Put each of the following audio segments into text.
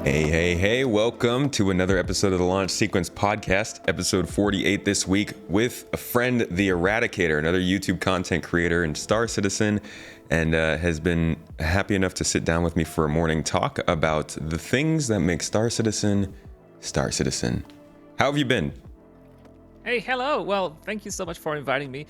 Hey, welcome to another episode of the Launch Sequence Podcast, episode 48 this week, with a friend, TheEradicator, another YouTube content creator and Star Citizen, and has been happy enough to sit down with me for a morning talk about the things that make Star Citizen, Star Citizen. How have you been? Hey, hello. Well, thank you so much for inviting me.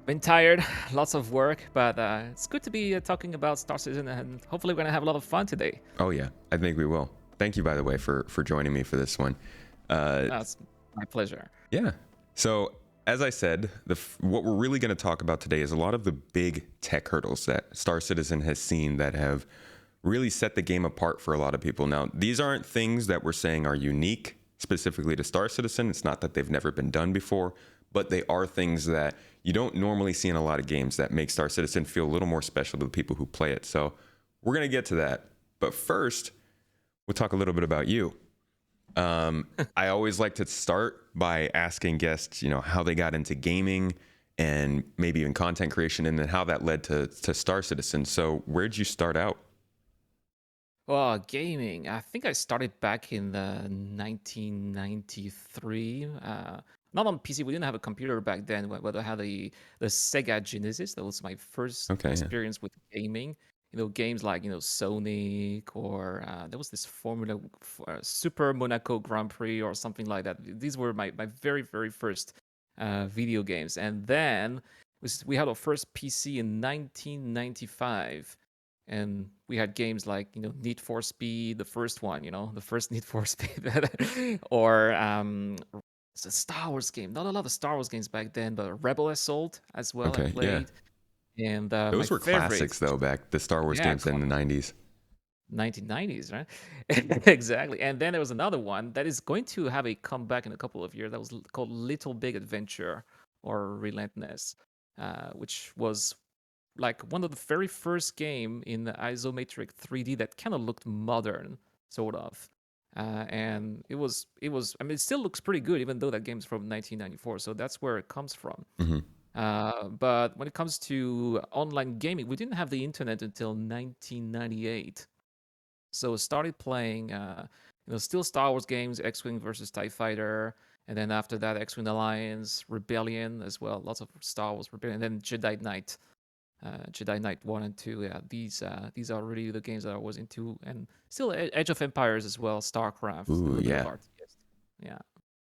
Been tired, lots of work, but it's good to be talking about Star Citizen, and hopefully we're gonna have a lot of fun today. Oh yeah, I think we will. Thank you, by the way, for joining me for this one. It's my pleasure. Yeah. So, as I said, what we're really going to talk about today is a lot of the big tech hurdles that Star Citizen has seen that have really set the game apart for a lot of people. Now, these aren't things that we're saying are unique specifically to Star Citizen. It's not that they've never been done before, but they are things that you don't normally see in a lot of games that make Star Citizen feel a little more special to the people who play it. So, we're going to get to that. But first, we'll talk a little bit about you. I always like to start by asking guests, how they got into gaming and maybe even content creation, and then how that led to Star Citizen. So where'd you start out? Well, gaming. I think I started back in the 1993. Not on PC. We didn't have a computer back then. But I had the Sega Genesis. That was my first Okay, yeah. experience with gaming. Games like Sonic, or there was this Super Monaco Grand Prix or something like that. These were my very first video games. And then we had our first PC in 1995, and we had games like Need for Speed, the first one, the first Need for Speed, or it's a Star Wars game. Not a lot of Star Wars games back then, but Rebel Assault as well I Okay, yeah. played. And my Those were favorite, classics though, back the Star Wars yeah, games in the 90s. 1990s, right? Exactly. And then there was another one that is going to have a comeback in a couple of years. That was called Little Big Adventure, or Relentless, which was like one of the very first game in the isometric 3D that kind of looked modern, sort of. And I mean, it still looks pretty good, even though that game's from 1994. So that's where it comes from. Hmm. But when it comes to online gaming, we didn't have the internet until 1998. So started playing, still Star Wars games, X-Wing versus TIE Fighter, and then after that, X-Wing Alliance, Rebellion as well, lots of Star Wars Rebellion, and then Jedi Knight 1 and 2. Yeah, these are really the games that I was into, and still Age of Empires as well, StarCraft, a Ooh, little bit of yeah. RTS. Yeah.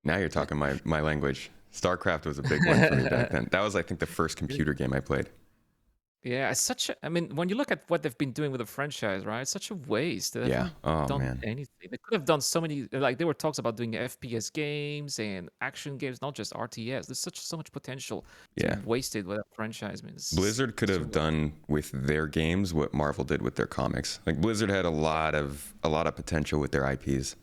Now you're talking my language. StarCraft was a big one for me back then. That was, I think, the first computer game I played. Yeah, I mean, when you look at what they've been doing with the franchise, right? It's such a waste. They Yeah. haven't Oh, done man. anything. They could have done so many, like there were talks about doing FPS games and action games, not just RTS. There's so much potential to be Yeah. wasted with that franchise. I mean, Blizzard could so have done with their games what Marvel did with their comics. Like Blizzard had a lot of potential with their IPs.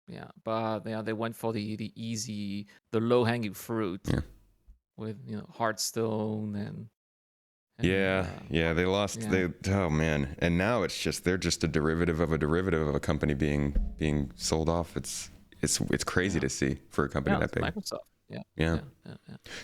yeah, but yeah, they went for the easy, the low hanging fruit Yeah. with Hearthstone and Yeah, they lost. yeah. Oh man, and now they're just a derivative of a company being sold off. It's crazy Yeah, to see for a company yeah, that it's big. Microsoft. Yeah, Yeah. yeah.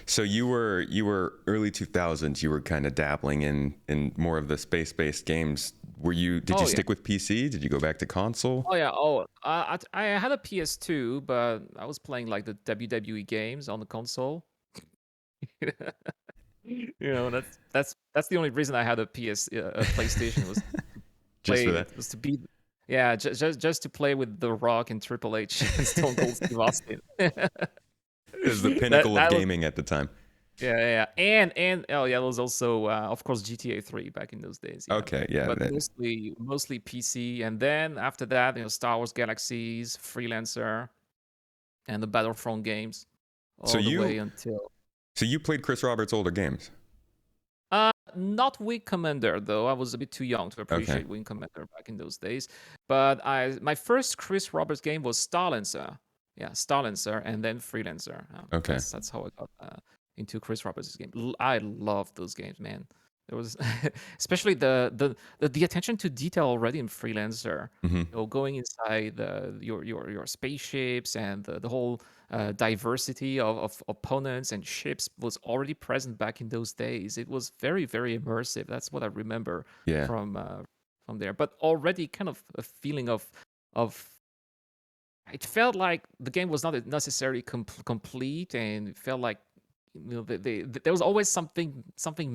So you were early 2000s. You were kind of dabbling in more of the space-based games. Did you Oh yeah. stick with PC? Did you go back to console? Oh yeah. Oh, I had a PS2, but I was playing like the WWE games on the console. That's the only reason I had a PlayStation, was to Just for that? was to be, yeah, just to play with The Rock and Triple H and Stone Cold Steve Austin. It was the that pinnacle of that was gaming at the time. Yeah. And oh yeah, there was also of course GTA 3 back in those days. Yeah, Okay, yeah. but mostly PC, and then after that, Star Wars Galaxies, Freelancer, and the Battlefront games, So all the way you until so you played Chris Roberts' older games. not Wing Commander, though. I was a bit too young to Okay. appreciate Wing Commander back in those days. But my first Chris Roberts game was Starlancer. Yeah, Starlancer, and then Freelancer. Okay. That's how I got into Chris Roberts' game. I love those games, man. There was especially the attention to detail already in Freelancer. Hmm. Going inside your spaceships, and the whole diversity of opponents and ships was already present back in those days. It was very immersive. That's what I remember Yeah. from there. But already kind of a feeling of of it felt like the game was not necessarily complete, and it felt like there was always something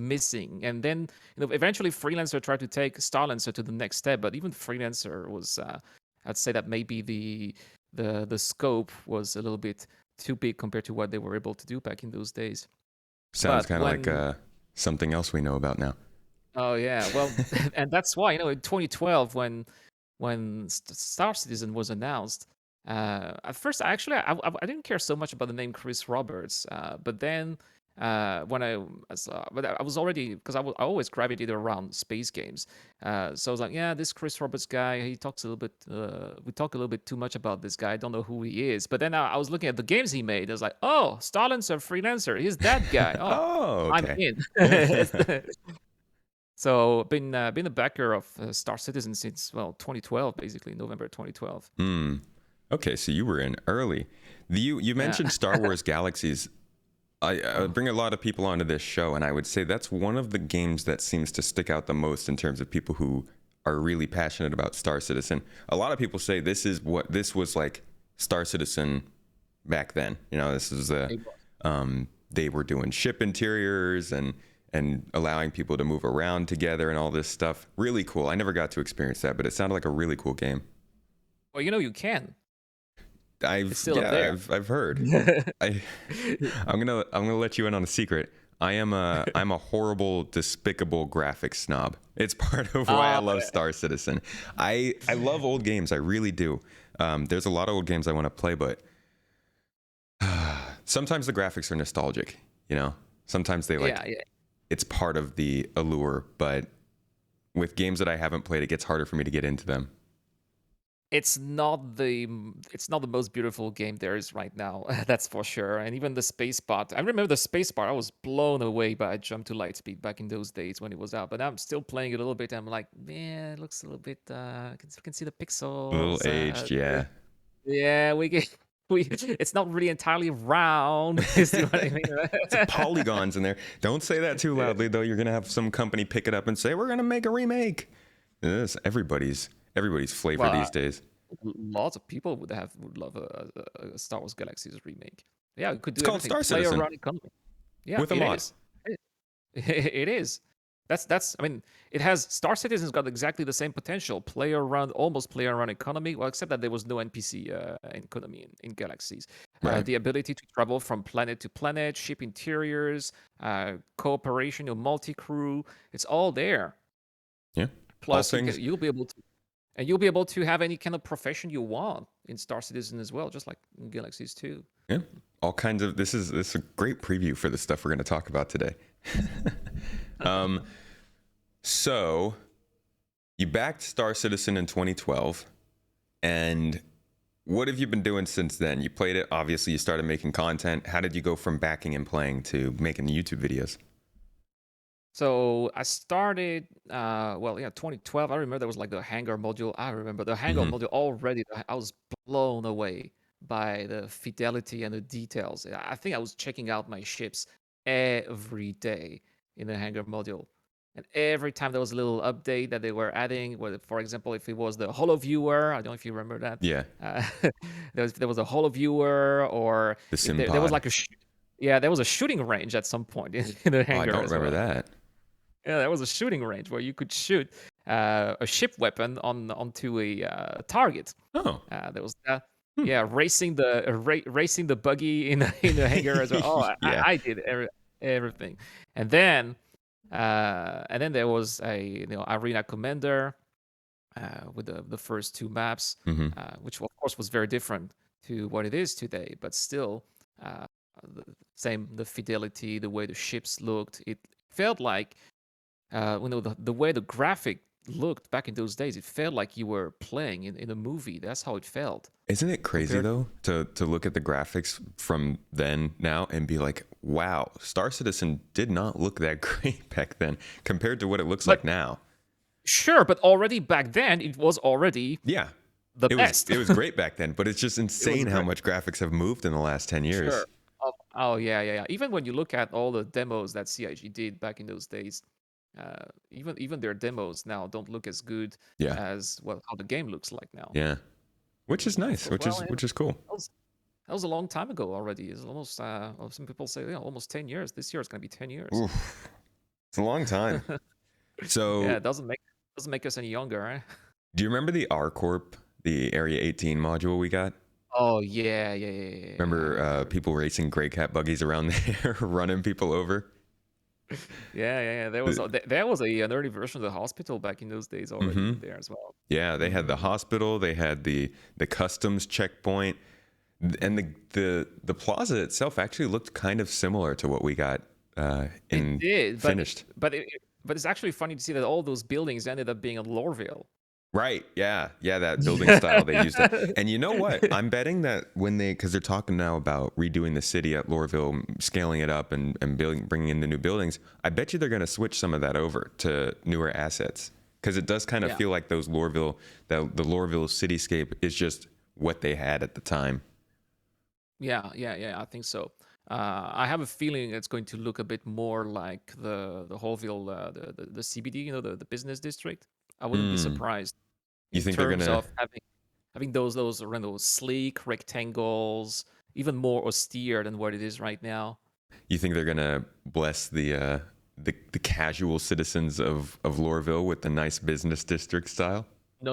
missing. And then eventually Freelancer tried to take Starlancer to the next step, but even Freelancer was I'd say that maybe the scope was a little bit too big compared to what they were able to do back in those days. Sounds But kind of like when something else we know about now. Oh yeah, well, and that's why in 2012 when Star Citizen was announced, at first I didn't care so much about the name Chris Roberts, but then when but I was already because I always gravitated around space games, so I was like, yeah, this Chris Roberts guy, he talks a little bit, we talk a little bit too much about this guy. I don't know who he is, but then I was looking at the games he made. I was like, oh, Starlancer Freelancer, he's that guy. Oh, Oh, I'm okay. in. So been a backer of Star Citizen since 2012, basically November 2012. Hmm. Okay, so you were in early. You Yeah. mentioned Star Wars Galaxies. I Oh. bring a lot of people onto this show, and I would say that's one of the games that seems to stick out the most in terms of people who are really passionate about Star Citizen. A lot of people say this was like Star Citizen back then. This is It was. they were doing ship interiors and allowing people to move around together and all this stuff. Really cool. I never got to experience that, but it sounded like a really cool game. Well, you can. It's I've still up yeah, there. I've heard. I I'm gonna let you in on a secret. I'm a horrible, despicable graphics snob. It's part of why I Ah, love Star Citizen. I love old games. I really do. There's a lot of old games I want to play, but sometimes the graphics are nostalgic. Sometimes they yeah, like yeah. it's part of the allure. But with games that I haven't played, it gets harder for me to get into them. It's not the most beautiful game there is right now. That's for sure. And even the space part. I remember the space part. I was blown away by Jump to Lightspeed back in those days when it was out. But I'm still playing it a little bit. I'm like, man, it looks a little bit. Can see the A little pixels. aged, yeah. Yeah, we get we. It's not really entirely round. You see what I mean? It's polygons in there. Don't say that too loudly, though. You're gonna have some company pick it up and say, "We're gonna make a remake." This everybody's flavor Well, these days. lots of people would love a Star Wars Galaxies remake. Yeah, it could It's do called everything. Star Player Citizen run economy. Yeah, with a it mod. is. It is. That's. I mean, it has Star Citizen's got exactly the same potential. Almost player run economy. Well, except that there was no NPC economy in Galaxies. Right. The ability to travel from planet to planet, ship interiors, cooperation, multi crew. It's all there. Yeah. All Plus, things. you'll be able to have any kind of profession you want in Star Citizen as well, just like in Galaxies 2. Yeah. All kinds of. This is a great preview for the stuff we're going to talk about today. um. So you backed Star Citizen in 2012, and what have you been doing since then? You played it. Obviously, you started making content. How did you go from backing and playing to making YouTube videos? So I started, 2012. I remember there was like the Hangar module. I remember the Hangar Hmm. module already. I was blown away by the fidelity and the details. I think I was checking out my ships every day in the Hangar module. And every time there was a little update that they were adding, whether, for example, if it was the Holo Viewer, I don't know if you remember that. Yeah. Uh, there was a Holo Viewer, or The if Sim there was Pod. like there was a shooting range at some point in the Oh, I Hangar don't as remember well. that. Yeah, there was a shooting range where you could shoot a ship weapon onto a target. Oh. There was Hmm. yeah, racing the buggy in in the hangar as well. Oh, Yeah. I did everything, and then there was a arena commander with the first two maps, Hmm. which of course was very different to what it is today, but still the the fidelity, the way the ships looked, it felt like the way the graphic looked back in those days, it felt like you were playing in a movie. That's how it felt Isn't it crazy compared. though to look at the graphics from then now and be like, wow, Star Citizen did not look that great back then compared to what it looks But like now. sure, but already back then, it was already Yeah. the It was best. it was great back then, but it's just It was insane how great. much graphics have moved in the last 10 years. Sure. Oh yeah, yeah, yeah. Even when you look at all the demos that CIG did back in those days, even their demos now don't look as good Yeah. as how the game looks like now. Yeah. which is nice, For, well, which is cool. that was a long time ago already. It's almost well, some people say almost 10 years. This year is going to be 10 years. Oof, it's a long time. Yeah, So, it doesn't make us any younger, right? do you remember the R Corp, the Area 18 module we got? Oh yeah. I Remember remember. people racing gray cat buggies around there, running people over? Yeah. There was an early version of the hospital back in those days already Mm-hmm. in there as well. Yeah, they had the Mm. hospital, they had the customs checkpoint, and the plaza itself actually looked kind of similar to what we got It in did, finished. but it's actually funny to see that all those buildings ended up being in Lorville. Right. Yeah. Yeah. That building style, they used it. Yeah. And you know what? I'm betting that when because they're talking now about redoing the city at Lorville, scaling it up and bringing in the new buildings, I bet you they're going to switch some of that over to newer assets. Because it does kind of Yeah. feel like those Lorville, the Lorville cityscape is just what they had at the time. Yeah. I think so. I have a feeling it's going to look a bit more like the Holville, the CBD, the business district. I wouldn't be Mm. surprised You in think they're going terms to, of having those sleek rectangles, even more austere than what it is right now. you think they're going to bless the casual citizens of Lorville with the nice business district style? No.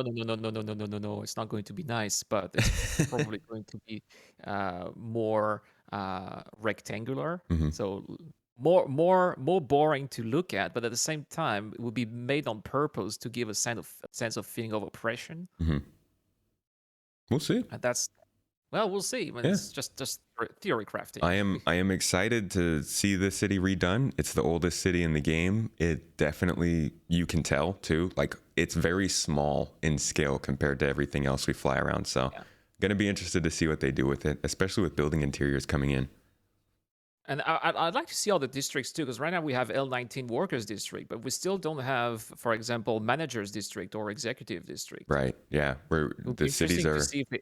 It's not going to be nice, but it's probably going to be more rectangular. Hmm. So more boring to look at, but at the same time, it will be made on purpose to give a sense of feeling of oppression. Hmm. We'll see. And that's well, we'll see. I mean, Yeah. it's just theory crafting. I am excited to see the city redone. It's the oldest city in the game. It definitely, you can tell too, like it's very small in scale compared to everything else we fly around. So, Yeah. going to be interested to see what they do with it, especially with building interiors coming in. And I'd like to see all the districts too, because right now we have L19 Workers District, but we still don't have, for example, Managers District or Executive District. Right. Yeah. Where It would be the cities interesting to are. see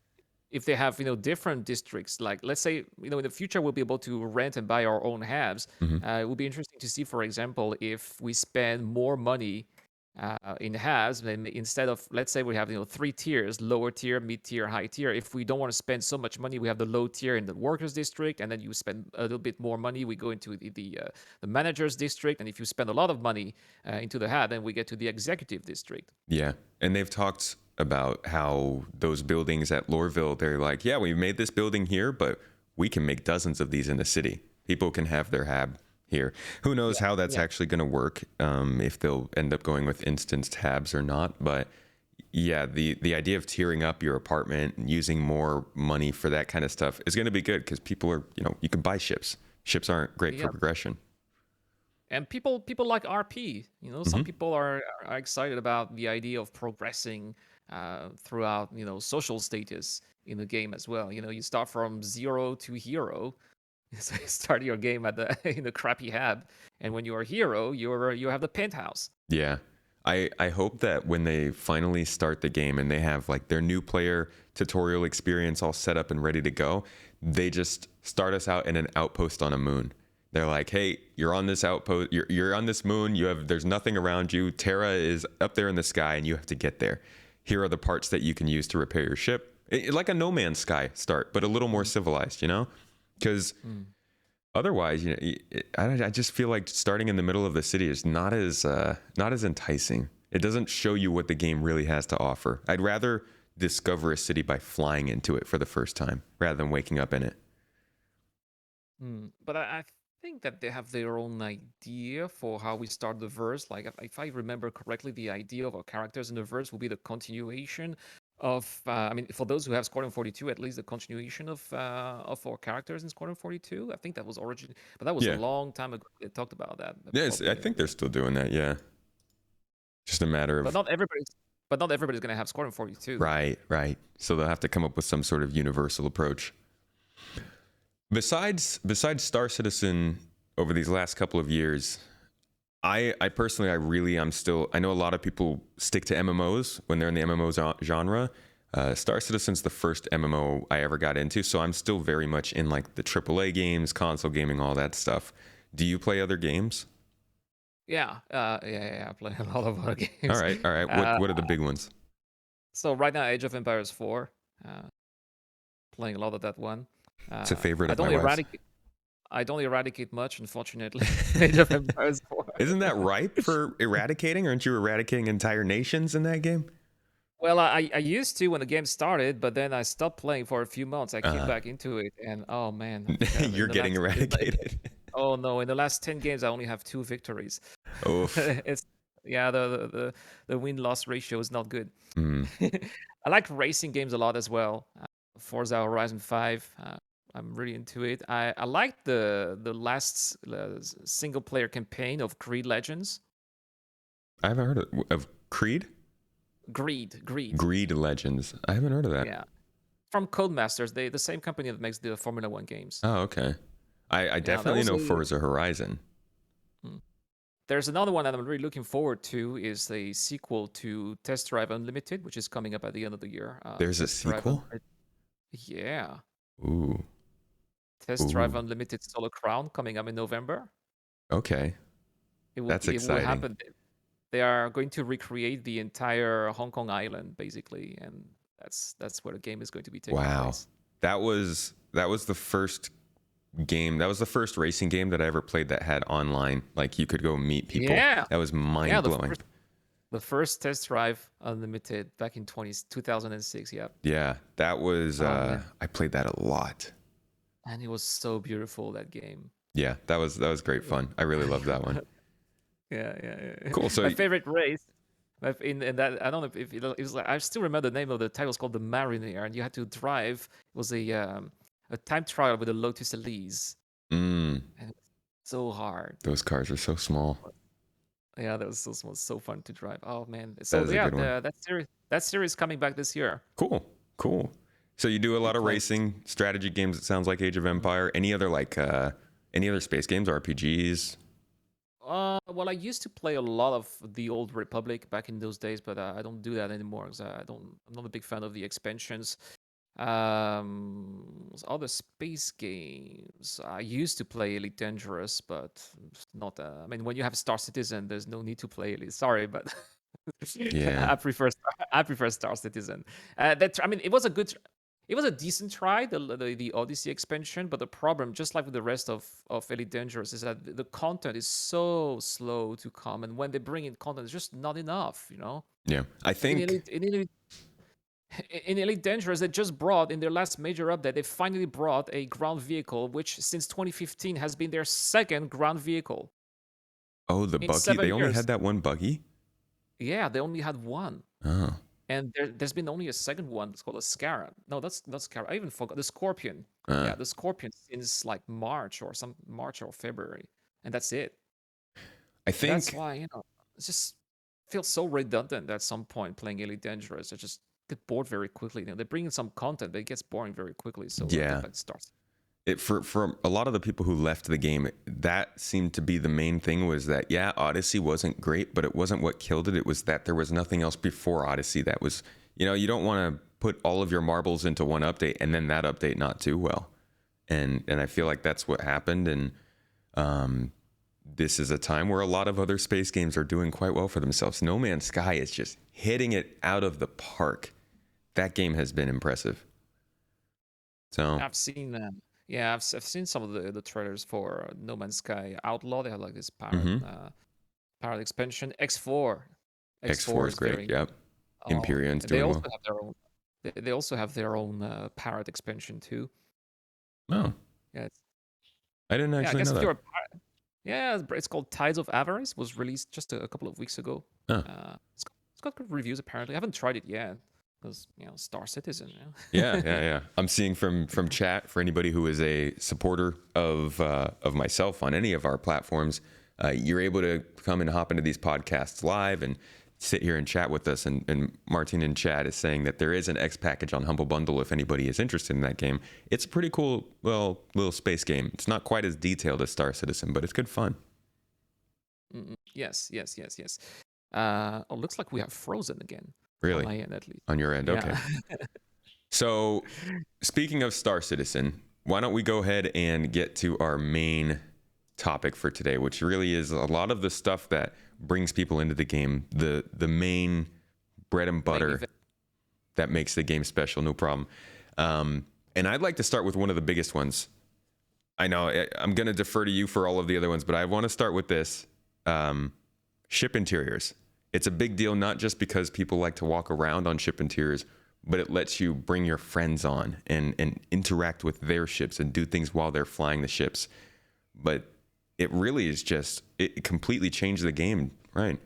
if they have different districts. Like let's say in the future we'll be able to rent and buy our own halves. Mhm. It would be interesting to see, for example, if we spend more money in halves, then instead of, let's say we have 3 tiers: lower tier, mid tier, high tier. If we don't want to spend so much money, we have the low tier in the workers district, and then you spend a little bit more money, we go into the managers district, and if you spend a lot of money into the half, then we get to the executive district. Yeah. And they've talked about how those buildings at Lorville, they're like, yeah, we made this building here, but we can make dozens of these in the city. People can have their hab here. Who knows Yeah, how that's yeah. actually going to work, if they'll end up going with instanced tabs or not. But yeah, the idea of tiering up your apartment and using more money for that kind of stuff is going to be good because people are, you can buy ships. Ships aren't great for Yeah, progression. and people like RP. Some Hmm. people are excited about the idea of progressing throughout social status in the game as well. You start from zero to hero. So you start your game at the in the crappy hab, and when you're a hero, you have the penthouse. Yeah. I hope that when they finally start the game and they have like their new player tutorial experience all set up and ready to go, they just start us out in an outpost on a moon. They're like, "Hey, you're on this outpost. You're on this moon. There's nothing around you. Terra is up there in the sky and you have to get there. Here are the parts that you can use to repair your ship." Like a No Man's Sky start, but a little more Mm, civilized, Because mm. otherwise, I just feel like starting in the middle of the city is not as enticing. It doesn't show you what the game really has to offer. I'd rather discover a city by flying into it for the first time rather than waking up in it. But I think that they have their own idea for how we start the verse. Like if I remember correctly, the idea of our characters in the verse will be the continuation of. I mean, for those who have Squadron 42, at least the continuation of our characters in Squadron 42. I think that was origin, but that was a Yeah, long time ago. They talked about that. yes, I Probably, think they're still doing that. Yeah, just a matter but of not everybody's gonna have Squadron 42. right. So they'll have to come up with some sort of universal approach. Besides Star Citizen, over these last couple of years, I personally, I know a lot of people stick to MMOs when they're in the MMO genre. Star Citizen's the first MMO I ever got into, so I'm still very much in like the AAA games, console gaming, all that stuff. Do you play other games? Yeah. I play a lot of other All games. right, all right. Uh, What are the big ones? so right now, Age of Empires 4. Uh, Playing a lot of that one. It's a favorite I of don't my wife's. eradicate. I don't eradicate much, unfortunately. Age of Empires 4. Isn't that ripe for eradicating? Aren't you eradicating entire nations in that game? Well, I used to when the game started, but then I stopped playing for a few months. I came Uh, back into it, and oh man, in you're the getting eradicated. oh no, in the last 10 games, I only have 2 victories. Oof. It's yeah, the win-loss ratio is not good. Mm. I like racing games a lot as well. Forza Horizon 5. I'm really into it. I like the last single player campaign of Creed Legends. I haven't heard of Creed? Greed. Greed Legends. I haven't heard of that. Yeah, from Codemasters, the same company that makes the Formula One games. Oh, okay. I Yeah, that definitely was know a. Forza Horizon. Hmm. There's another one that I'm really looking forward to. Is the sequel to Test Drive Unlimited, which is coming up at the end of the year. There's a Test Drive sequel? Unlimited. Yeah, Ooh. Test Drive Ooh. Unlimited Solo Crown coming up in November. Okay. That's It will exciting. happen. They are going to recreate the entire Hong Kong island basically, and that's where the game is going to be taking Wow. place. That was the first game. That was the first racing game that I ever played that had online. Like you could go meet people. Yeah, That was yeah. mind blowing. The first Test Drive Unlimited back in 2006. Yeah. Yeah, that was Oh man, I played that a lot. and it was so beautiful that game. Yeah, that was great fun. I really loved that one. Yeah. Cool. So My favorite race. In that, I don't know if it was like, I still remember the name of the title was called the Mariner, and you had to drive. It was a time trial with a Lotus Elise, mm, and it was so hard. those cars are so small. Yeah, that was so fun to drive. Oh man. That So is a yeah, good one. that series coming back this year. Cool. So you do a Be lot of playing. racing strategy games. It sounds like Age of Empire. Any other space games, RPGs? Well, I used to play a lot of the Old Republic back in those days, but I don't do that anymore because I'm not a big fan of the expansions. Other space games. I used to play Elite Dangerous, but it's not. I mean, when you have Star Citizen, there's no need to play Elite. Sorry, but Yeah. I prefer Star Citizen. I mean, it was a decent try, the Odyssey expansion, but the problem, just like with the rest of Elite Dangerous, is that the content is so slow to come, and when they bring in content, it's just not enough. You know, Yeah. I in think Elite Dangerous, they just brought in their last major update, they finally brought a ground vehicle, which since 2015 has been their second ground vehicle the in buggy. They seven only years. had that one buggy. Yeah, they only had one. Oh. And there's been only a second one. It's called a Scarab. No, that's not Scarab. I even forgot the Scorpion. Uh, Yeah, the Scorpion since like March or February, and that's it. I That's think why it just feels so redundant at some point playing Elite Dangerous. I just get bored very quickly. They bring in some content, but it gets boring very quickly. So I think yeah. that starts. It for a lot of the people who left the game, that seemed to be the main thing was that yeah, Odyssey wasn't great, but it wasn't what killed it. It was that there was nothing else before Odyssey that was, you don't want to put all of your marbles into one update and then that update not do well. And I feel like that's what happened. And this is a time where a lot of other space games are doing quite well for themselves. No Man's Sky is just hitting it out of the park. That game has been impressive. So I've seen yeah, I've seen some of the trailers for No Man's Sky Outlaw. They have like this mm-hmm. pirate expansion. X4. X4 X4 is is great. very. Yep. Oh, Imperium's they doing also well. have their own. They also have their own pirate expansion too. Oh, Yeah, I didn't yeah. I actually guess know if that. you're a pirate, yeah, it's called Tides of Avarice. Was released just a couple of weeks ago. Oh. It's got good reviews apparently. I haven't tried it yet because Star Citizen. Yeah. I'm seeing from chat for anybody who is a supporter of myself on any of our platforms, you're able to come and hop into these podcasts live and sit here and chat with us. And Martin in chat is saying that there is an X package on Humble Bundle if anybody is interested in that game. It's a pretty cool, little space game. It's not quite as detailed as Star Citizen, but it's good fun. Yes. Looks like we have Frozen again on Really, my end at least. on your end. Okay. Yeah. So, speaking of Star Citizen, why don't we go ahead and get to our main topic for today, which really is a lot of the stuff that brings people into the game, the main bread and butter. that makes the game special. No problem. And I'd like to start with one of the biggest ones. I know I'm going to defer to you for all of the other ones, but I want to start with this. Ship interiors. It's a big deal, not just because people like to walk around on ship interiors, but it lets you bring your friends on and interact with their ships and do things while they're flying the ships. But it really is just, it completely changed the game, right?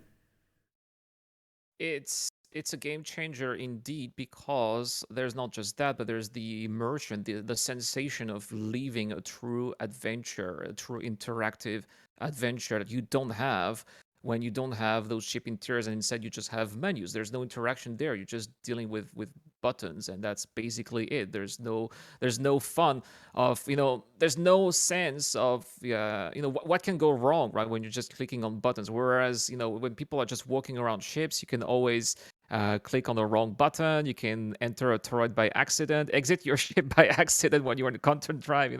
It's a game changer indeed, because there's not just that, but there's the immersion, the sensation of living a true adventure, a true interactive adventure that you don't have when you don't have those ship interiors, and instead you just have menus. There's no interaction there. You're just dealing with buttons, and that's basically it. There's no fun of, there's no sense of, what can go wrong, right, when you're just clicking on buttons. Whereas, when people are just walking around ships, you can always click on the wrong button. You can enter a turret by accident, exit your ship by accident when you're in content drive. You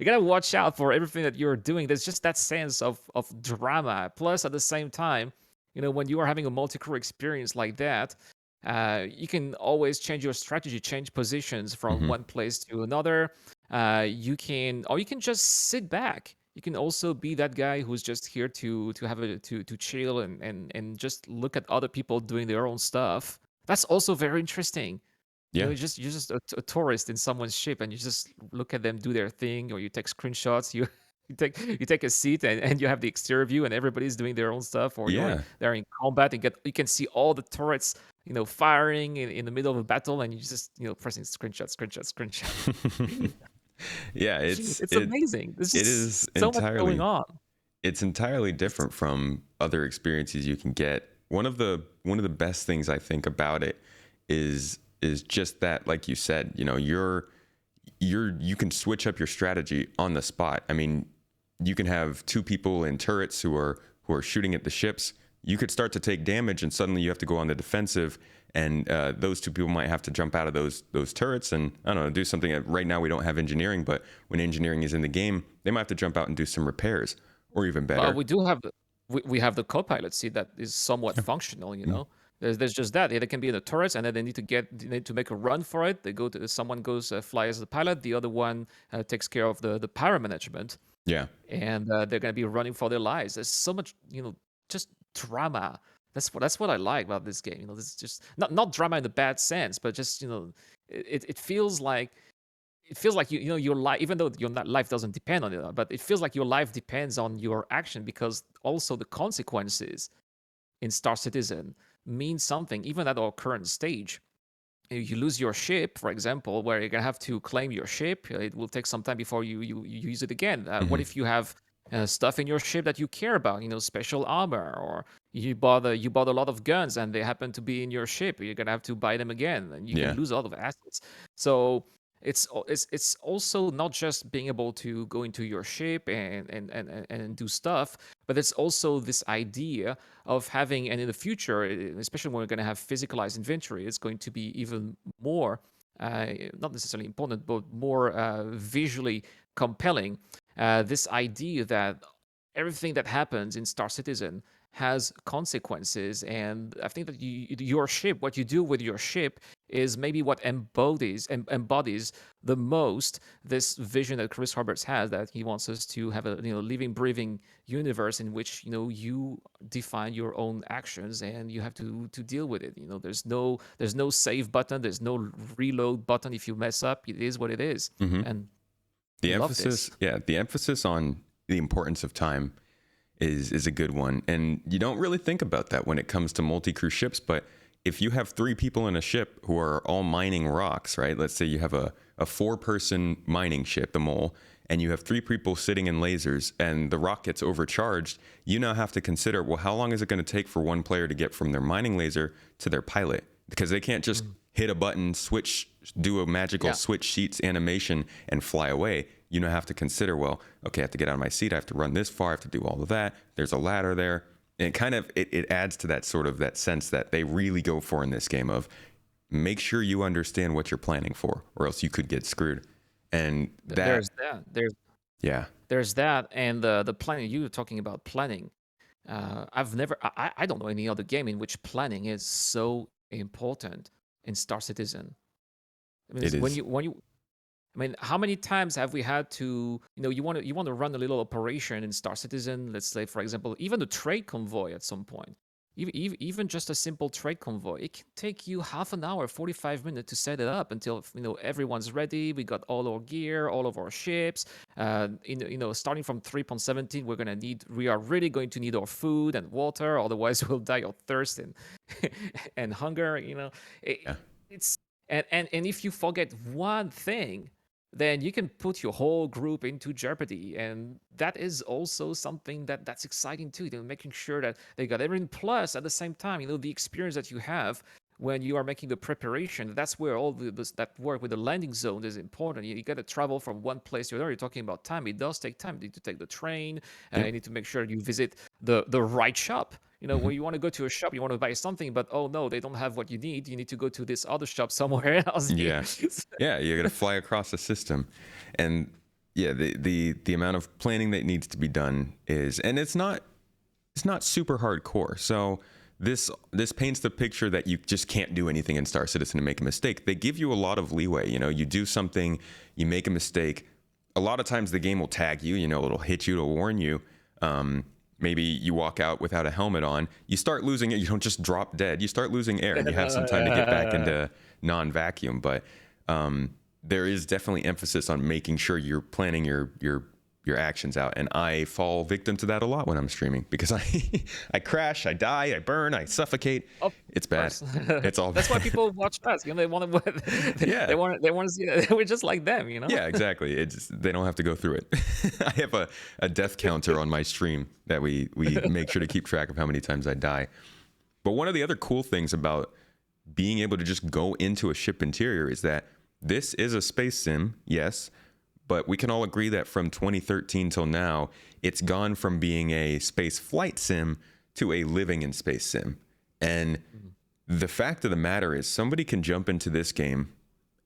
gotta watch out for everything that you're doing. There's just that sense of drama. Plus, at the same time, when you are having a multi-crew experience like that, you can always change your strategy, change positions from Mm-hmm. one place to another. You can just sit back. You can also be that guy who's just here to have to chill and just look at other people doing their own stuff. That's also very interesting. Yeah. You're just a tourist in someone's ship, and you just look at them do their thing, or you take screenshots. You you take a seat, and you have the exterior view, and everybody's doing their own stuff, or Yeah. they're in combat, and you can see all the turrets firing in the middle of a battle, and you just pressing screenshot, screenshot, screenshot. Yeah. It's amazing. There's It just is so much going entirely, on. it's entirely It's, different from other experiences you can get. One of the best things I think about it is just that, like you said, you can switch up your strategy on the spot. I mean, you can have two people in turrets who are shooting at the ships. You could start to take damage, and suddenly you have to go on the defensive. And those two people might have to jump out of those turrets and, I don't know, do something. Right now we don't have engineering, but when engineering is in the game, they might have to jump out and do some repairs, or even But better. we do have we have the co-pilot seat that is somewhat Yeah. functional. Mm. There's just that. Yeah, they can be in the turrets, and then they need to make a run for it. Someone goes fly as the pilot, the other one takes care of the power management, Yeah. and they're gonna be running for their lives. There's so much, just drama. That's what I like about this game. This is just not drama in the bad sense, but just it feels like your life, even though your life doesn't depend on it, but it feels like your life depends on your action, because also the consequences in Star Citizen mean something, even at our current stage. You lose your ship, for example, where you're gonna have to claim your ship. It will take some time before you use it again. What Hmm. if you have stuff in your ship that you care about? Special armor, or you bought a lot of guns and they happen to be in your ship. You're gonna have to buy them again, and you can Yeah. lose a lot of assets. So it's also not just being able to go into your ship and do stuff, but it's also this idea of having, and in the future, especially when we're going to have physicalized inventory, it's going to be even more, not necessarily important, but more visually compelling. This idea that everything that happens in Star Citizen has consequences, and I think that your ship, what you do with your ship, is maybe what embodies the most this vision that Chris Roberts has, that he wants us to have a living, breathing universe in which you define your own actions, and you have to deal with it. There's no save button, there's no reload button. If you mess up, it is what it is, Hmm. and I The love this. emphasis, yeah, the emphasis on the importance of time is a good one. And you don't really think about that when it comes to multi-crew ships, but if you have three people in a ship who are all mining rocks, right? Let's say you have a four-person mining ship, the Mole, and you have three people sitting in lasers, and the rock gets overcharged. You now have to consider, well, how long is it going to take for one player to get from their mining laser to their pilot? Because they can't just Mm. hit a button, switch, do a magical Yeah. switch sheets animation and fly away. You now have to consider, well, okay, I have to get out of my seat. I have to run this far. I have to do all of that. There's a ladder there. And it adds to that sort of that sense that they really go for in this game of make sure you understand what you're planning for, or else you could get screwed. And There's that, that. yeah. There's that, and the planning. You were talking about planning. I don't know any other game in which planning is so important. in Star Citizen. I mean, It is. I mean, how many times have we had to, you want to run a little operation in Star Citizen? Let's say, for example, even a trade convoy at some point, even just a simple trade convoy, it can take you half an hour, 45 minutes to set it up until everyone's ready. We got all our gear, all of our ships. Starting from 3.17, we are really going to need our food and water, otherwise we'll die of thirst and and hunger. Yeah. It's and if you forget one thing, then you can put your whole group into jeopardy, and that is also something that's exciting too, making sure that they got everything, plus at the same time, the experience that you have when you are making the preparation. That's where all that work with the landing zone is important. You got to travel from one place to another. You're talking about time. It does take time. You need to take the train. Yep. You need to make sure you visit the right shop. Hmm. Where you want to go to a shop, you want to buy something, but oh no, they don't have what you need. You need to go to this other shop somewhere else. Yeah. Yeah, you got to fly across the system. And yeah, the amount of planning that needs to be done is, and it's not super hardcore. So this paints the picture that you just can't do anything in Star Citizen and make a mistake. They give you a lot of leeway. You do something, you make a mistake. A lot of times the game will tag you. It'll hit you to warn you. Maybe you walk out without a helmet on. You start losing it. You don't just drop dead. You start losing air, and you have some time to get back into non-vacuum. But there is definitely emphasis on making sure you're planning your actions out, and I fall victim to that a lot when I'm streaming because I crash, I die, I burn, I suffocate. It's bad. It's all That's bad. why people watch us. They want to. Yeah. They want to see that we're just like them. Yeah, exactly. They don't have to go through it. I have a death counter on my stream that we make sure to keep track of how many times I die. But one of the other cool things about being able to just go into a ship interior is that this is a space sim, yes, but we can all agree that from 2013 till now, it's gone from being a space flight sim to a living in space sim. And the fact of the matter is somebody can jump into this game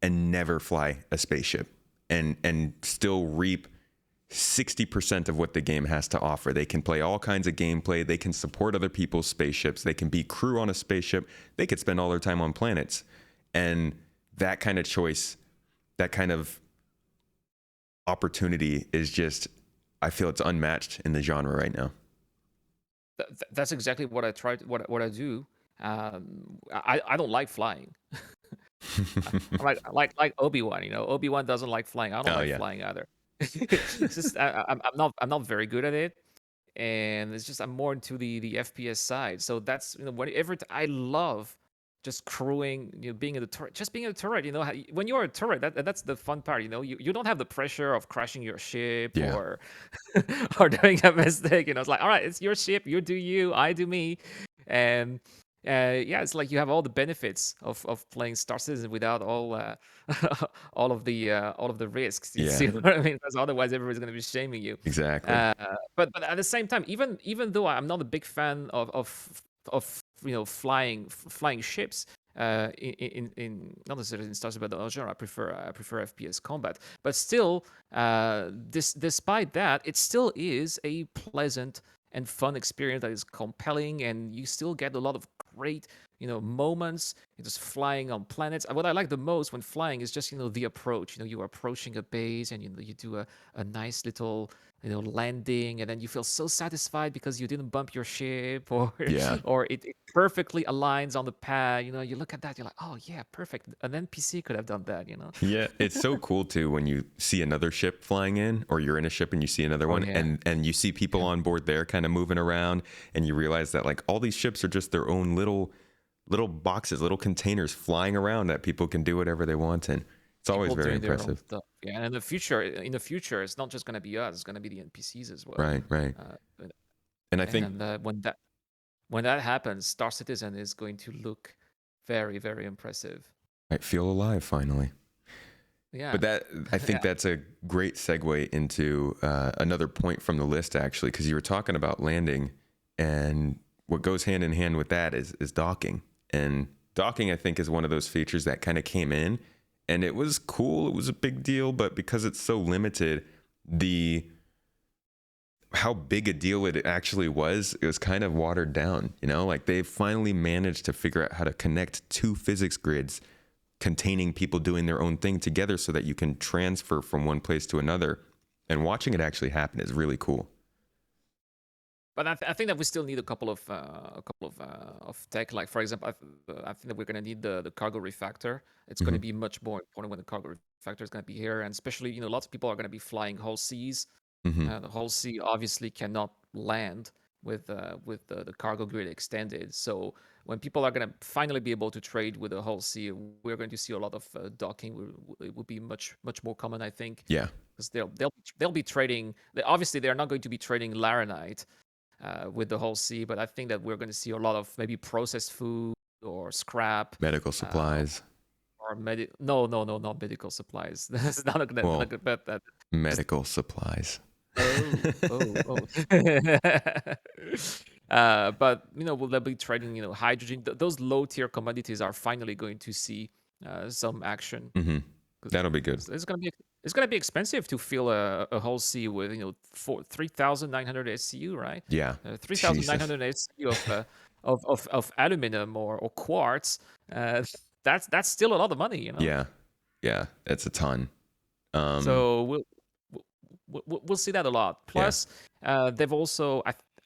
and never fly a spaceship and still reap 60% of what the game has to offer. They can play all kinds of gameplay. They can support other people's spaceships. They can be crew on a spaceship. They could spend all their time on planets. And that kind of choice, that kind of opportunity is just, I feel it's unmatched in the genre right now. That's exactly what I try. What I do. I don't like flying. like Obi-Wan. Obi-Wan doesn't like flying. I don't Oh like yeah. flying either. It's just I'm not very good at it, and it's just I'm more into the FPS side. So that's whenever I love just crewing, being in the turret, just being in the turret. When you're a turret, that's the fun part. You don't have the pressure of crashing your ship Yeah. or or doing a mistake. It's like, all right, it's your ship. You do you, I do me, and yeah, it's like you have all the benefits of playing Star Citizen without all of the risks. You Yeah. see what I mean? Because otherwise, everybody's going to be shaming you. Exactly. But at the same time, even though I'm not a big fan of flying ships. In not necessarily in Star Citizen, but the genre, I prefer FPS combat. But still, despite that, it still is a pleasant and fun experience that is compelling, and you still get a lot of great moments. You're just flying on planets. What I like the most when flying is just the approach. You're approaching a base, and you do a nice little landing, and then you feel so satisfied because you didn't bump your ship, or Yeah. or it perfectly aligns on the pad. You look at that, you're like, oh yeah, perfect. An NPC could have done that. Yeah, it's so cool too when you see another ship flying in, or you're in a ship and you see another Oh one, yeah, and you see people on board there kind of moving around, and you realize that like all these ships are just their own little boxes, little containers flying around that people can do whatever they want in. It's always people very doing their own impressive. stuff. Yeah, and in the future, it's not just gonna be us; it's gonna be the NPCs as well. Right, right. Uh, And I think and when that happens, Star Citizen is going to look very, very impressive. I feel alive finally. Yeah, But I think yeah. that's a great segue into another point from the list, actually, because you were talking about landing, and what goes hand in hand with that is docking. And docking, I think, is one of those features that kind of came in, and it was cool. It was a big deal, but because it's so limited, the how big a deal it actually was, it was kind of watered down. Like they finally managed to figure out how to connect two physics grids containing people doing their own thing together so that you can transfer from one place to another. And watching it actually happen is really cool. But I think that we still need a couple of tech. Like for example, I think that we're gonna need the cargo refactor. It's Hmm. gonna be much more important when the cargo refactor is gonna be here, and especially lots of people are gonna be flying whole seas. Hmm. The whole sea obviously cannot land with the cargo grid extended. So when people are going to finally be able to trade with the whole sea, we're going to see a lot of docking. It will be much more common, I think, Yeah, because they'll be trading. Obviously, they're not going to be trading laranite with the whole sea, but I think that we're going to see a lot of maybe processed food or scrap. medical Uh, supplies. or no, not medical supplies. That's not a Well, good bet. That just medical supplies. Oh. But will they be trading, hydrogen? Those low tier commodities are finally going to see some action Hmm. because That'll be good. it's gonna be expensive to fill a whole sea with 3,900 SCU, right? Yeah. Three thousand nine Jesus. hundred SCU of aluminum or quartz. Uh, that's still a lot of money. Yeah. Yeah. It's a ton. Um, So we'll see that a lot. yeah. Plus, they've also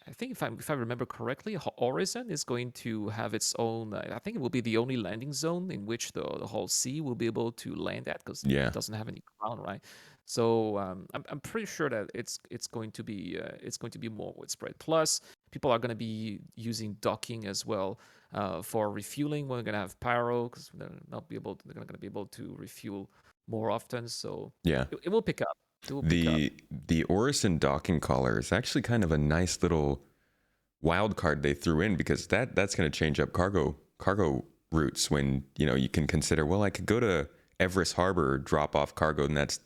I think if I remember correctly, Horizon is going to have its own. I think it will be the only landing zone in which the whole sea will be able to land at because it Yeah. doesn't have any ground, right? So I'm pretty sure that it's going to be more widespread. Plus, people are going to be using docking as well for refueling. We're going to have pyro because they're not going to be able to refuel more often. So Yeah. it will pick up. It will pick up. The Orison docking collar is actually kind of a nice little wild card they threw in because that's going to change up cargo routes when you can consider, well, I could go to Everest Harbor, drop off cargo, and that's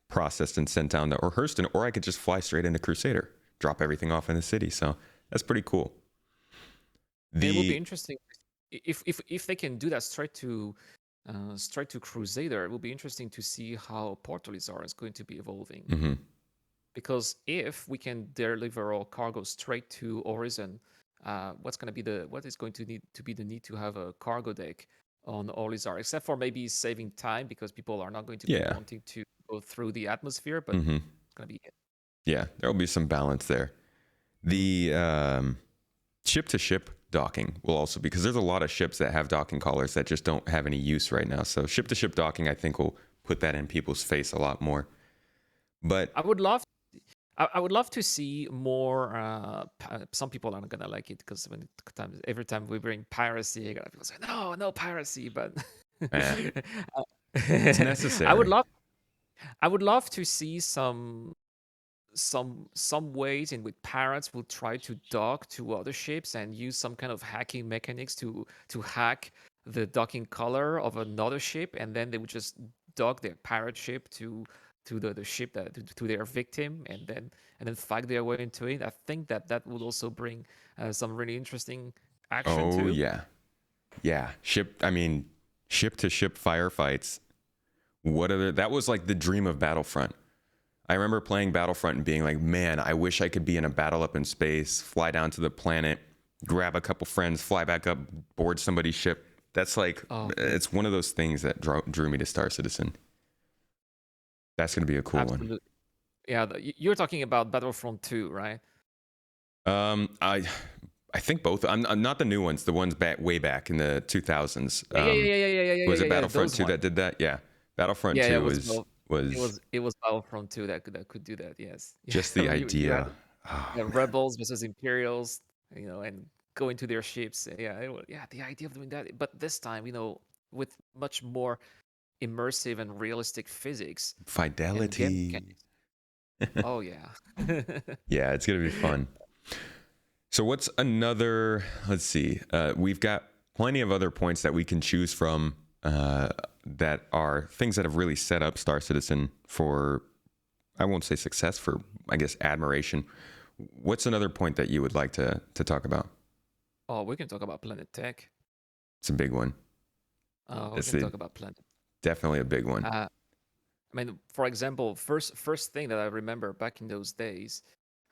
processed and sent down to or Hurston, or I could just fly straight into Crusader, drop everything off in the city. So that's pretty cool. And it will be The interesting if they can do that straight to Crusader. It will be interesting to see how Portalizar is going to be evolving. hmm Because if we can deliver our cargo straight to Horizon, what is going to need to be the need to have a cargo deck on Orizar, except for maybe saving time because people are not going to be yeah. wanting to go through the atmosphere, but hmm it's going to be it. Yeah, there'll be some balance there. The ship to ship docking will also, because there's a lot of ships that have docking collars that just don't have any use right now. So ship to ship docking, I think, will put that in people's face a lot more. But I would love I would love to see more. Some people aren't gonna like it because every time we bring piracy, people say no, no piracy. But eh, uh, it's I would necessary. love, I would love to see some ways in which pirates will try to dock to other ships and use some kind of hacking mechanics to hack the docking color of another ship, and then they would just dock their pirate ship to the ship to their victim, and then fight their way into it. I think that would also bring some really interesting action Oh too. yeah, yeah. Ship to ship firefights. That was like the dream of Battlefront. I remember playing Battlefront and being like, man, I wish I could be in a battle up in space, fly down to the planet, grab a couple friends, fly back up, board somebody's ship. That's like, Oh, it's one of those things that drew me to Star Citizen. That's going to be a cool one. absolutely. Yeah, you're talking about Battlefront 2, right? Um, I, I think both. I'm not the new ones, the ones back way back in the 2000s. Was it Yeah. Battlefront Those 2 ones. that did that? Yeah. Battlefront Yeah, 2 it was was, well, was it was Battlefront 2 that could do that. Yes, just the yeah. You had idea. Oh, man. rebels versus Imperials, and go into their ships. Yeah, the idea of doing that, but this time, with much more immersive and realistic physics and game Fidelity. mechanics. Oh yeah. Yeah, it's going to be fun. So what's another? Let's see. We've got plenty of other points that we can choose from that are things that have really set up Star Citizen for, I won't say success, for I guess admiration. What's another point that you would like to talk about? Oh, we can talk about Planet Tech. It's a big one. We It's can talk about Planet. definitely a big one. I mean, for example, first thing that I remember back in those days,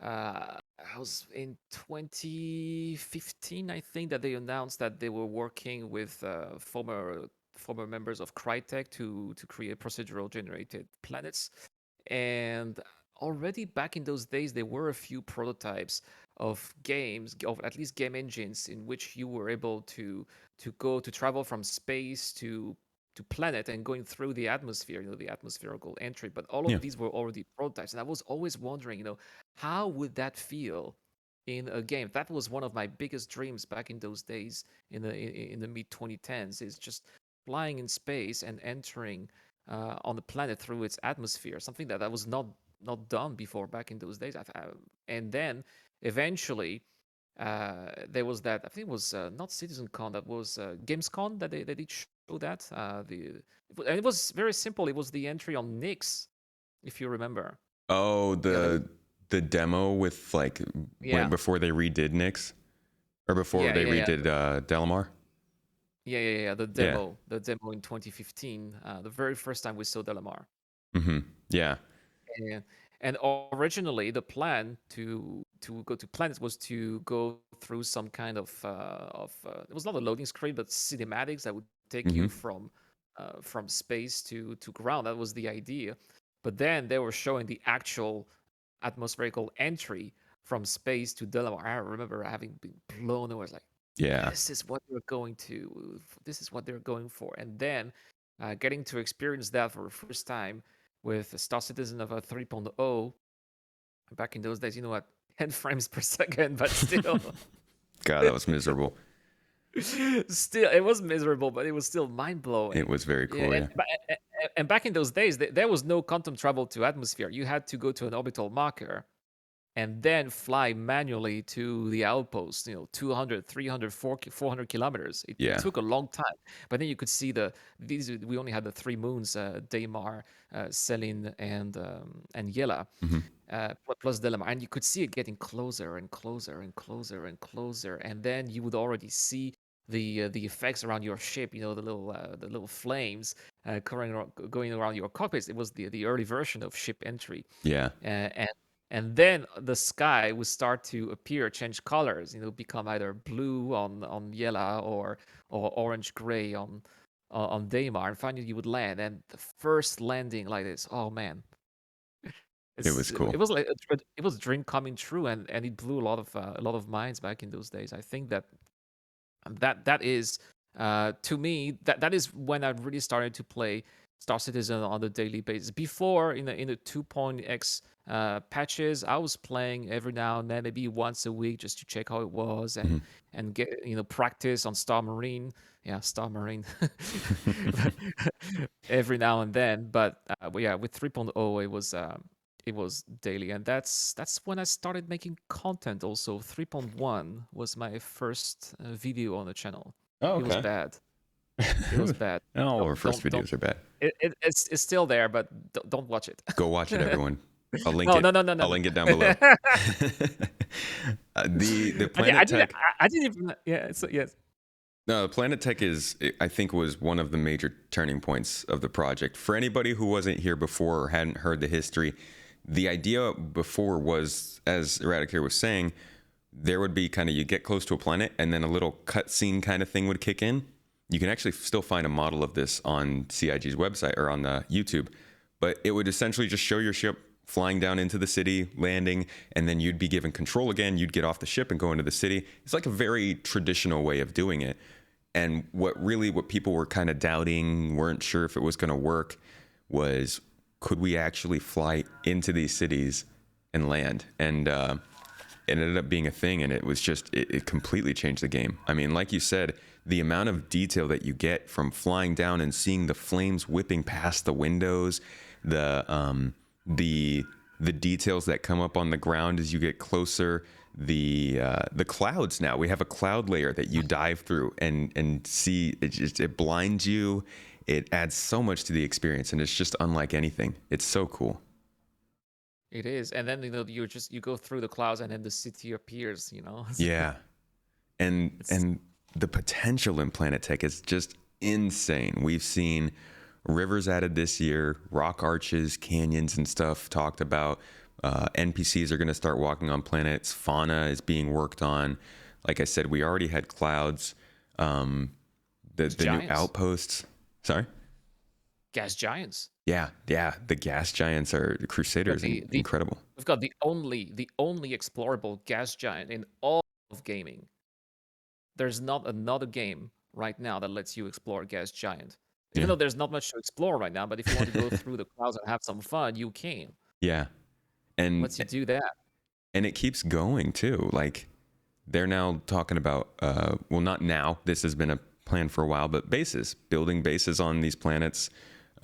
I was in 2015, I think, that they announced that they were working with former members of Crytek to create procedural generated planets. And already back in those days, there were a few prototypes of games, of at least game engines, in which you were able to travel from space to planet and going through the atmosphere, the atmospherical entry. But all Yeah. of these were already prototypes, and I was always wondering, how would that feel in a game? That was one of my biggest dreams back in those days, in the mid 2010s, is just flying in space and entering on the planet through its atmosphere, something that was not done before back in those days. And then eventually there was that, I think it was not CitizenCon, that was Gamescom, that they did show that. And it was very simple. It was the entry on Nix, if you remember. Oh, Yeah, the demo with like when yeah, before they redid Nyx or before yeah, they yeah, yeah. redid Delamar. Yeah. Yeah. The demo in 2015, the very first time we saw Delamar. Mm-hmm. Yeah. And and originally the plan to go to planets was to go through some kind of it was not a loading screen, but cinematics that would take Mm-hmm. you from space to ground. That was the idea. But then they were showing the actual atmospherical entry from space to Delamar. I remember having been blown away. I was like, Yeah. this is what they're going for. And then getting to experience that for the first time with Star Citizen of a 3.0 back in those days, 10 frames per second, but still, God, that was miserable. still, it was miserable, but it was still mind It blowing. was very Yeah, cool. Yeah. and back in those days, there was no quantum travel to atmosphere. You had to go to an orbital marker and then fly manually to the outpost, 200, 300, 400 kilometers. It Yeah. took a long time, but then you could see we only had the three moons, Daymar, Selene, and Yela, Mm-hmm. plus Delamar, and you could see it getting closer and closer and closer and closer, and then you would already see the effects around your ship, the little flames going around your cockpits. It was the early version of ship entry, Yeah. and then the sky would start to appear, change colors, become either blue on Yela or orange gray on Daymar, and finally you would land. And the first landing like this, oh man, It was it cool. was like it was a dream coming true, and it blew a lot of minds back in those days. I think that is to me that is when I really started to play Star Citizen on a daily basis. Before, in the 2.x patches, I was playing every now and then, maybe once a week, just to check how it was Mm-hmm. and get practice on Star Marine. Yeah, Star Marine. Every now and then, but yeah, with 3.0, it was daily, and that's when I started making content. Also, 3.1 was my first video on the channel. Oh, It was okay. bad. It was bad. All Don't our first don't. videos are bad. It's still there, but don't watch it. Go watch it, everyone. I'll link No, it. no, no, no, no, I'll no. link it down below. The I Planet didn't. Tech. I didn't even. Yeah. So yes. No, the Planet Tech I think, was one of the major turning points of the project. For anybody who wasn't here before or hadn't heard the history, the idea before was, as Eradicator was saying, there would be kind of, you get close to a planet and then a little cutscene kind of thing would kick in. You can actually still find a model of this on CIG's website or on the YouTube, but it would essentially just show your ship flying down into the city, landing, and then you'd be given control again. You'd get off the ship and go into the city. It's like a very traditional way of doing it. And what people were kind of doubting, weren't sure if it was going to work, was could we actually fly into these cities and land? And it ended up being a thing, and it completely changed the game. I mean, like you said, the amount of detail that you get from flying down and seeing the flames whipping past the windows, the the details that come up on the ground as you get closer, the clouds. Now we have a cloud layer that you dive through and see. It blinds you. It adds so much to the experience, and it's just unlike anything. It's so cool. It is, and then you go through the clouds, and then the city appears. Yeah. and It's and the potential in Planet Tech is just insane. We've seen rivers added this year, rock arches, canyons and stuff talked about, NPCs are going to start walking on planets. Fauna is being worked on. Like I said, we already had clouds. The new Giants, outposts. Sorry. gas giants. Yeah. The gas giants are the Got Crusaders, and the incredible. we've got the only explorable gas giant in all of gaming. There's not another game right now that lets you explore gas giant. Even Yeah. though there's not much to explore right now, but if you want to go through the clouds and have some fun, you can. Yeah, and Lets you do that. it keeps going too. Like they're now talking about, well, not now. This has been a plan for a while, but bases, building bases on these planets,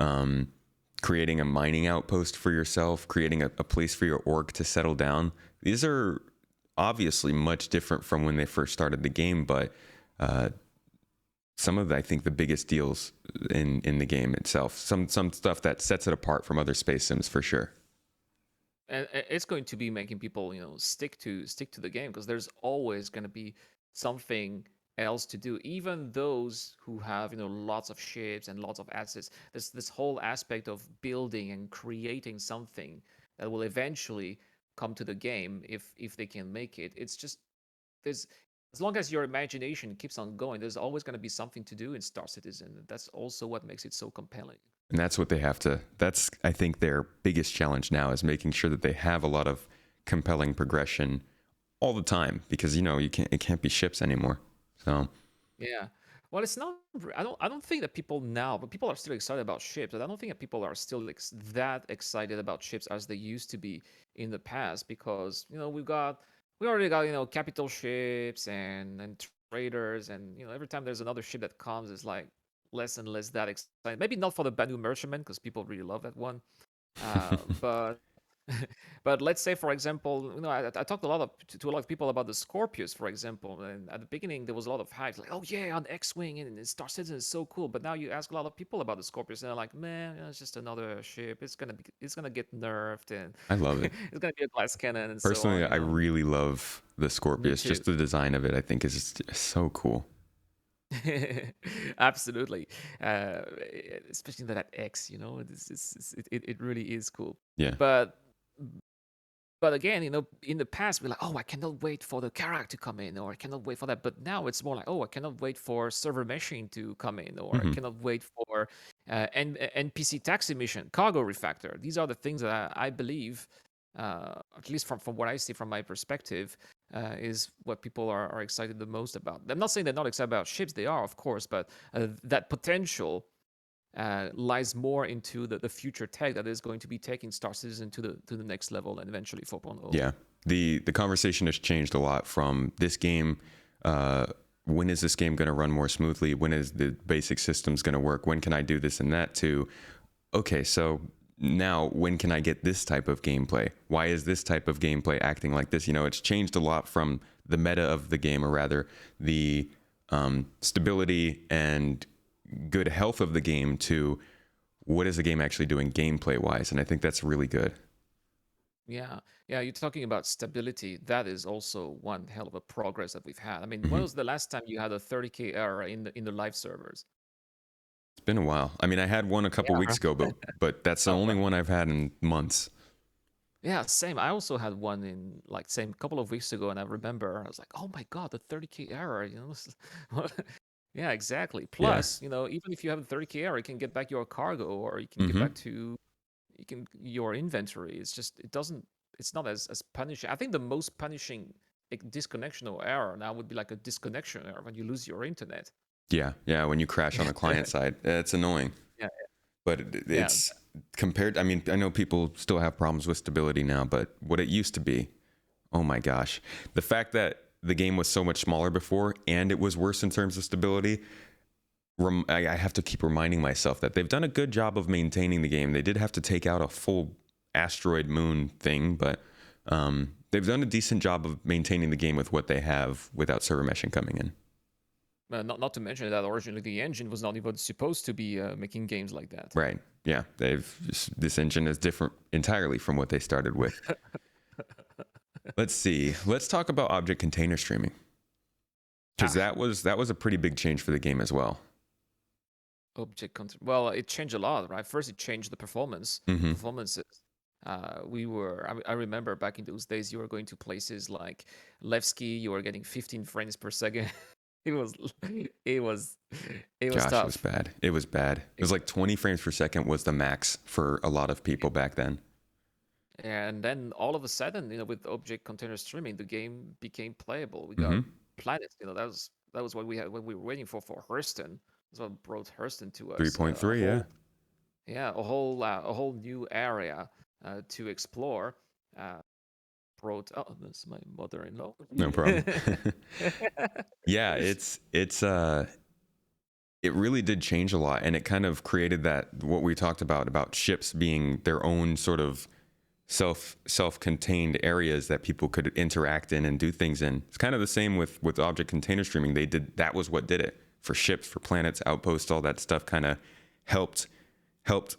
um, creating a mining outpost for yourself, creating a place for your org to settle down. These are obviously much different from when they first started the game, but some of, I think, the biggest deals in the game itself. Some stuff that sets it apart from other space sims for sure. And it's going to be making people, stick to the game because there's always going to be something else to do. Even those who have, lots of ships and lots of assets, there's this whole aspect of building and creating something that will eventually come to the game if they can make it. It's just there's as long as your imagination keeps on going, there's always going to be something to do in Star Citizen. That's also what makes it so compelling. And that's what they have to, that's, I think, their biggest challenge now is making sure that they have a lot of compelling progression all the time because, it can't be ships anymore. So, Yeah. Well, it's not. I don't think that people now, but people are still excited about ships. But I don't think that people are still that excited about ships as they used to be in the past because we already got capital ships and traders and every time there's another ship that comes, it's like less and less that exciting. Maybe not for the Banu Merchantman because people really love that one. But but let's say, for example, I talked to a lot of people about the Scorpius, for example, and at the beginning there was a lot of hype, like, oh yeah, on X-wing and Star Citizen is so cool. But now you ask a lot of people about the Scorpius, and they're like, man, it's just another ship. It's gonna get nerfed, and I love it. it's gonna be a glass cannon and so Personally, on. I really love the Me Scorpius. too. Just the design of it, I think, is just so cool. Absolutely, uh, especially that X, it really is cool. Yeah. But But again, in the past, we're like, oh, I cannot wait for the character to come in, or I cannot wait for that. But now it's more like, oh, I cannot wait for server meshing to come in, or I Hmm. cannot wait for NPC taxi mission, cargo refactor. These are the things that I believe, at least from what I see from my perspective, is what people are excited the most about. I'm not saying they're not excited about ships; they are, of course, but that potential lies more into the future tech that is going to be taking Star Citizen to the next level and eventually 4.0. Yeah. The conversation has changed a lot from this game. Uh, when is this game going to run more smoothly? When is the basic systems going to work? When can I do this and that? To, okay, so now when can I get this type of gameplay? Why is this type of gameplay acting like this? It's changed a lot from the meta of the game, or rather the stability and good health of the game, to what is the game actually doing gameplay wise. And I think that's really good. Yeah, yeah. You're talking about stability. That is also one hell of a progress that we've had. I mean, when Hmm. was the last time you had a 30K error in the live servers? It's been a while. I mean, I had one a couple Yeah. weeks ago, but that's the Oh, only right. one I've had in months. Yeah, same. I also had one in like same couple of weeks ago, and I remember I was like, "Oh my God, the 30K error!" Yeah, exactly. Yeah. Plus, even if you have a 30K error, you can get back your cargo, or you can get Hmm. back to your inventory. It's just it's not as punishing. I think the most punishing disconnection or error now would be like a disconnection error when you lose your internet. Yeah. When you crash on the client side, it's annoying. Yeah, But yeah, it's compared. I mean, I know people still have problems with stability now, but what it used to be, oh my gosh, the fact that the game was so much smaller before and it was worse in terms of stability. I have to keep reminding myself that they've done a good job of maintaining the game. They did have to take out a full asteroid moon thing, but they've done a decent job of maintaining the game with what they have without server meshing coming in. not to mention that originally the engine was not even supposed to be making games like that. Right. Yeah. This engine is different entirely from what they started with. Let's see. Let's talk about object container streaming, because Ah, that was a pretty big change for the game as well. object control. Well, it changed a lot, right? First, it changed the Hmm. performances. I remember back in those days, you were going to places like Levski, you were getting 15 frames per second. It was, it was, it was Gosh, it was tough. bad. It was bad. It was like 20 frames per second was the max for a lot of people back then. And then all of a sudden, with object container streaming, the game became playable. We got Mm-hmm. planets. That was what we had when we were waiting for Hurston. That's what brought Hurston to us. A 3.3, yeah. whole Yeah, a whole new area to explore. Uh, brought oh, that's my mother-in-law. No problem. Yeah, it really did change a lot, and it kind of created that what we talked about ships being their own sort of self-contained areas that people could interact in and do things in. It's kind of the same with object container streaming. That was what did it for ships, for planets, outposts, all that stuff kind of helped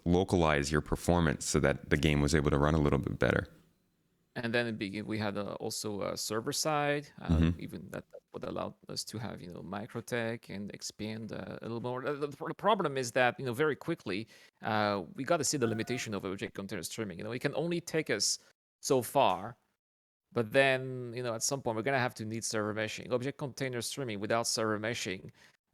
localize your performance so that the game was able to run a little bit better. And then we had also a server side, Mm-hmm. even that would allow us to have microtech and expand a little more. The problem is that very quickly we got to see the limitation of object container streaming. It can only take us so far, but then at some point we're gonna have to need server meshing. Object container streaming without server meshing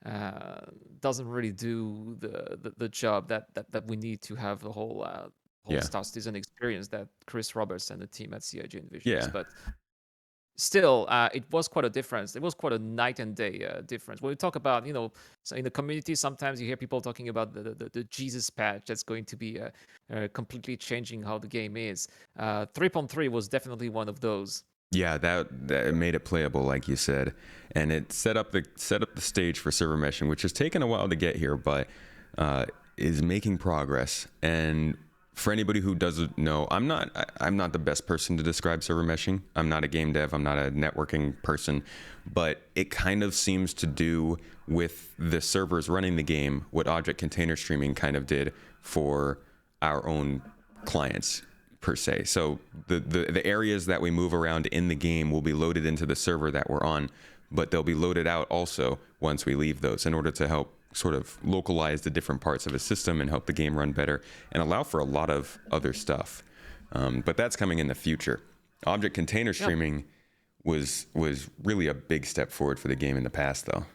uh, doesn't really do the job that we need to have the whole Yeah. Star Citizen experience that Chris Roberts and the team at CIG envisions. Yeah. But still, it was quite a difference. It was quite a night and day difference. When we talk about, so in the community, sometimes you hear people talking about the Jesus patch that's going to be completely changing how the game is. 3.3 was definitely one of those. Yeah, that made it playable, like you said, and it set up the stage for server meshing, which has taken a while to get here, but is making progress. And for anybody who doesn't know, I'm not the best person to describe server meshing. I'm not a game dev. I'm not a networking person, but it kind of seems to do with the servers running the game what object container streaming kind of did for our own clients per se. So the areas that we move around in the game will be loaded into the server that we're on, but they'll be loaded out also once we leave those in order to help sort of localize the different parts of a system and help the game run better and allow for a lot of other stuff. But that's coming in the future. Object container streaming was really a big step forward for the game in the past, though.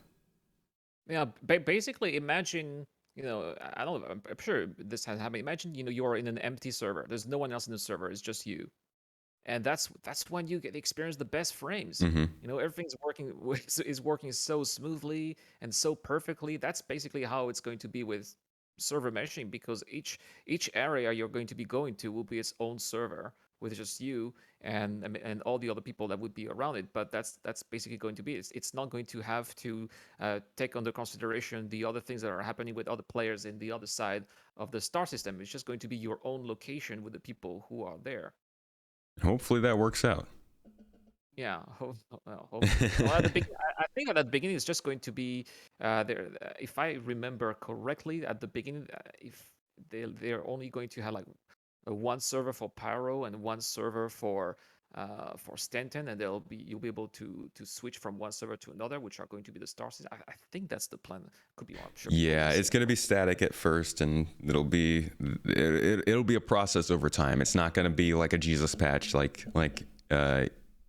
Yeah, basically, imagine, I don't know, I'm sure this has happened. Imagine, you're in an empty server. There's no one else in the server. It's just you. And that's when you get to experience the best frames. Mm-hmm. Everything's working is working so smoothly and so perfectly. That's basically how it's going to be with server meshing, because each area you're going to be going to will be its own server with just you and all the other people that would be around it. But that's basically going to be it. It's not going to have to take under consideration the other things that are happening with other players in the other side of the star system. It's just going to be your own location with the people who are there. Hopefully that works out. Yeah, hopefully. Well, at the I think at the beginning it's just going to be there. If I remember correctly, at the beginning, if they're only going to have like one server for Pyro and one server for Stanton, and you'll be able to switch from one server to another, which are going to be the Star System. I think that's the plan. Could be wrong. I'm sure Yeah, it's going to be static at first, and it'll be a process over time. It's not going to be like a Jesus patch, like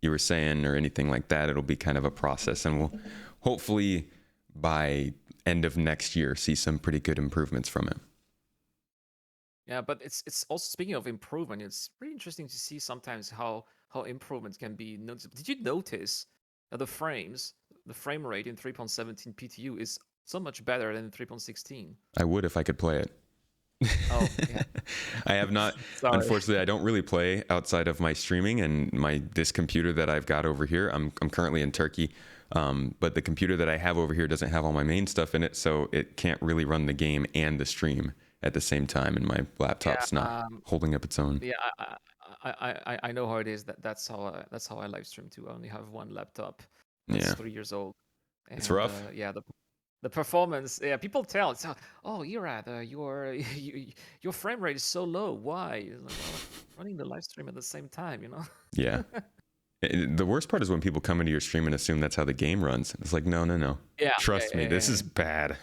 you were saying, or anything like that. It'll be kind of a process, and we'll hopefully by end of next year see some pretty good improvements from it. Yeah, but it's also, speaking of improvement, it's pretty interesting to see sometimes how improvements can be noticeable. Did you notice that the frame rate in 3.17 PTU is so much better than 3.16? I would if I could play it. Oh, yeah. I have not. Sorry. Unfortunately, I don't really play outside of my streaming and this computer that I've got over here. I'm currently in Turkey, but the computer that I have over here doesn't have all my main stuff in it, so it can't really run the game and the stream at the same time, and my laptop's not holding up its own. Yeah, I know how it is. That's how I live stream too. I only have one laptop that's 3 years old. And, it's rough. Yeah, the performance. Yeah, people tell. It's oh, Erad, your frame rate is so low. Why? It's like, well, running the live stream at the same time, Yeah. The worst part is when people come into your stream and assume that's how the game runs. It's like, no. Yeah. Trust me, this is bad.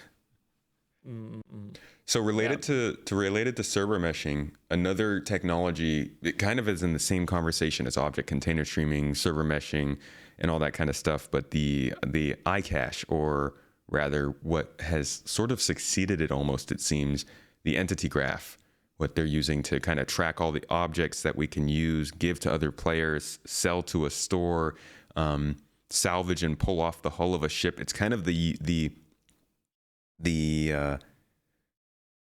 Mm-mm. So Yeah. related to server meshing, another technology it kind of is in the same conversation as object container streaming, server meshing, and all that kind of stuff. But the iCache, or rather, what has sort of succeeded it almost, it seems, the entity graph, what they're using to kind of track all the objects that we can use, give to other players, sell to a store, salvage and pull off the hull of a ship. It's kind of the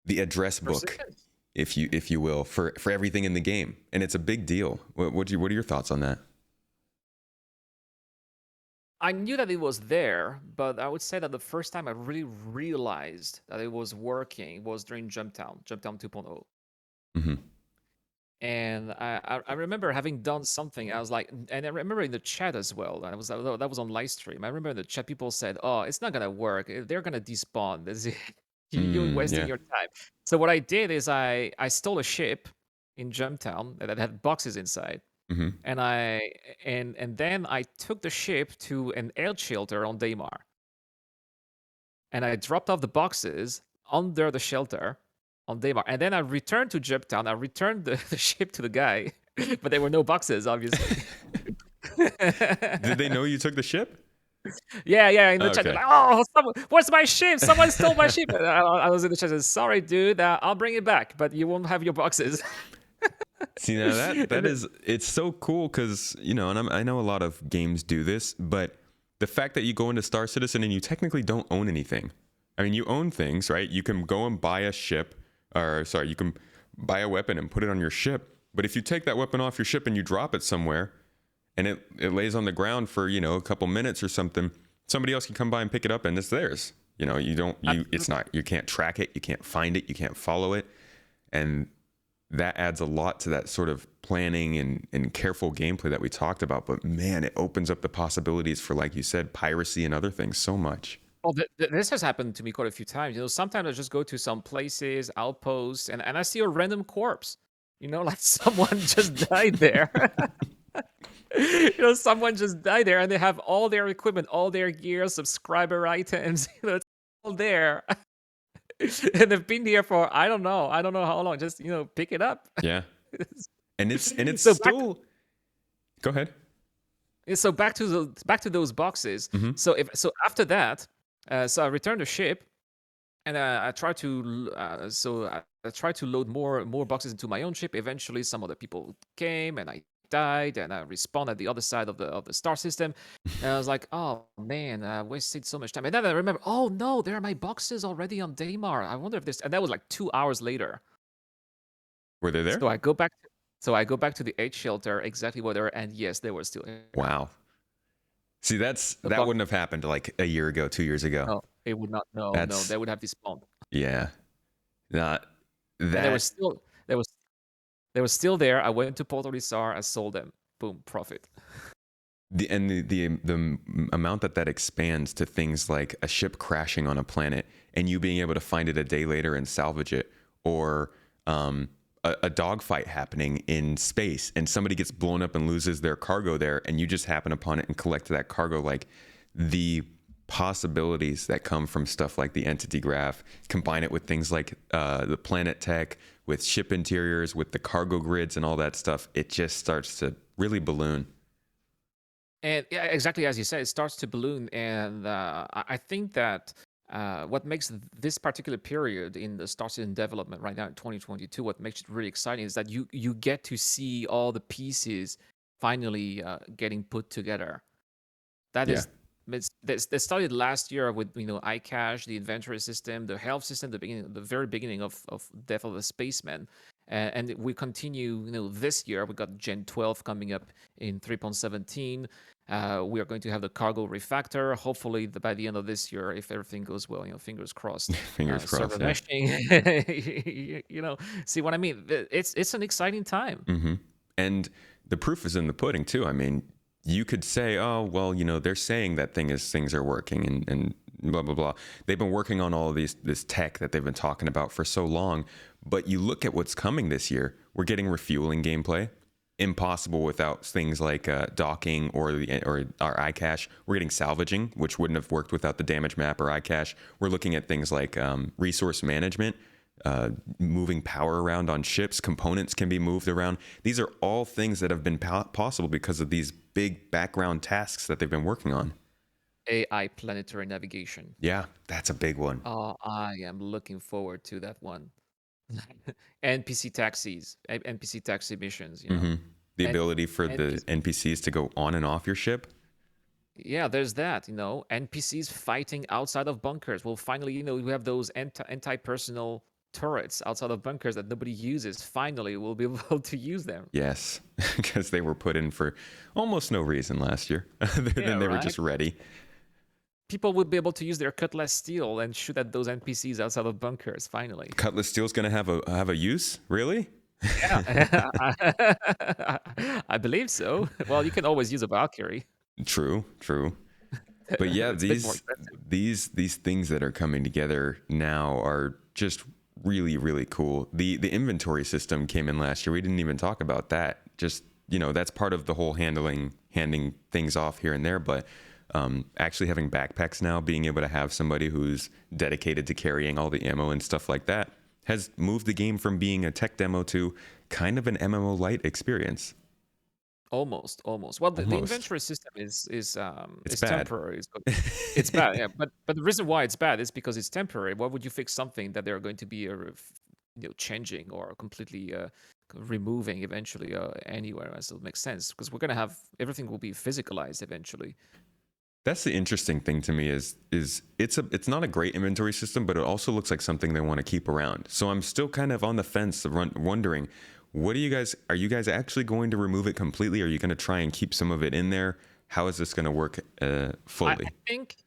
the address book, Persistent. if you will, for everything in the game, and it's a big deal. What are your thoughts on that? I knew that it was there, but I would say that the first time I really realized that it was working was during Jumptown 2.0. Mm-hmm. And I remember having done something. I was like, and I remember in the chat as well. That was on live stream. I remember in the chat people said, "Oh, it's not gonna work. They're gonna despawn. You're wasting Yeah. your time." So what I did is I stole a ship in Jumptown that had boxes inside, Mm-hmm. and then I took the ship to an air shelter on Daymar, and I dropped off the boxes under the shelter on Daymar, and then I returned to Juptown. I returned the ship to the guy, but there were no boxes, obviously. Did they know you took the ship? Yeah. In the chat, they're Okay. like, "Oh, where's my ship? Someone stole my ship." And I was in the chat, said, "Sorry, dude. I'll bring it back, but you won't have your boxes." See, now that And is, it's so cool because, you know, and I know a lot of games do this, but the fact that you go into Star Citizen and you technically don't own anything. I mean, you own things, right? You can go and buy a ship, or sorry, you can buy a weapon and put it on your ship. But if you take that weapon off your ship and you drop it somewhere, and it lays on the ground for, you know, a couple minutes or something, somebody else can come by and pick it up and it's theirs. You know, it's not, you can't track it, you can't find it, you can't follow it. And that adds a lot to that sort of planning and careful gameplay that we talked about. But man, it opens up the possibilities for, like you said, piracy and other things so much. Well, this has happened to me quite a few times. Sometimes I just go to some places, outposts, and I see a random corpse. Like someone just died there. Someone just died there, and they have all their equipment, all their gear, subscriber items. It's all there, and they've been here for I don't know how long. Just pick it up. Yeah. And it's so back still, go ahead. so back to those boxes. Mm-hmm. So after that, so I returned the ship, and I tried to I tried to load more boxes into my own ship. Eventually, some other people came, and I died, and I respawned at the other side of the star system. And I was like, "Oh man, I wasted so much time." And then I remember, "Oh no, there are my boxes already on Daymar. I wonder if this." And that was like 2 hours later. Were they there? So I go back. So I go back to the H shelter, exactly where they were, and yes, they were still there. Wow. See, The that box. wouldn't have happened like a year ago, 2 years ago. No, it would not. No, That's, they would have despawned, yeah. Not and that. they were still there. I went to Port Olisar. I sold them. Boom, profit. The amount that expands to things like a ship crashing on a planet and you being able to find it a day later and salvage it, or a dogfight happening in space and somebody gets blown up and loses their cargo there, and you just happen upon it and collect that cargo. Like, the possibilities that come from stuff like the entity graph, combine it with things like the planet tech, with ship interiors, with the cargo grids and all that stuff, it just starts to really balloon. And yeah, exactly as you said, it starts to balloon. And I think that what makes this particular period in the Star Citizen development right now in 2022, what makes it really exciting is that you get to see all the pieces finally getting put together. That Yeah. is, they started last year with iCache, the inventory system, the health system, the very beginning of Death of the Spaceman, and we continue. This year we got Gen 12 coming up in 3.17. We are going to have the cargo refactor. Hopefully, by the end of this year, if everything goes well, fingers crossed. Fingers Server crossed. Yeah. meshing, see what I mean? It's an exciting time. Mm-hmm. And the proof is in the pudding too. I mean, you could say, oh, well, they're saying that things are working and blah, blah, blah. They've been working on all of this tech that they've been talking about for so long. But you look at what's coming this year, we're getting refueling gameplay. Impossible without things like docking or our iCache. We're getting salvaging, which wouldn't have worked without the damage map or iCache. We're looking at things like resource management, moving power around on ships, components can be moved around. These are all things that have been possible because of these big background tasks that they've been working on. AI planetary navigation. Yeah, that's a big one. Oh, I am looking forward to that one. NPC taxis, NPC taxi missions, Hmm. The and ability for the NPC. NPCs to go on and off your ship. Yeah, there's that. NPCs fighting outside of bunkers. Well, finally, we have those anti-personal turrets outside of bunkers that nobody uses. Finally, we'll be able to use them. Yes, because they were put in for almost no reason last year. Then Yeah, they were right. just ready. People would be able to use their cutlass steel and shoot at those NPCs outside of bunkers. Finally. Cutlass steel's going to have a use, really? Yeah, I believe so. Well, you can always use a Valkyrie. True, true. But yeah, It's a bit more expensive. these things that are coming together now are just really really cool. The inventory system came in last year. We didn't even talk about that. Just that's part of the whole handing things off here and there. But actually having backpacks now, being able to have somebody who's dedicated to carrying all the ammo and stuff like that, has moved the game from being a tech demo to kind of an MMO light experience. Almost. Well, the Almost. inventory system is It's is bad. temporary. It's bad, yeah. But the reason why it's bad is because it's temporary. Why would you fix something that they're going to be changing or completely removing eventually anywhere? So it makes sense because we're gonna have everything will be physicalized eventually. That's the interesting thing to me is it's not a great inventory system, but it also looks like something they want to keep around. So I'm still kind of on the fence of wondering, are you guys actually going to remove it completely? Are you going to try and keep some of it in there? How is this going to work I fully? think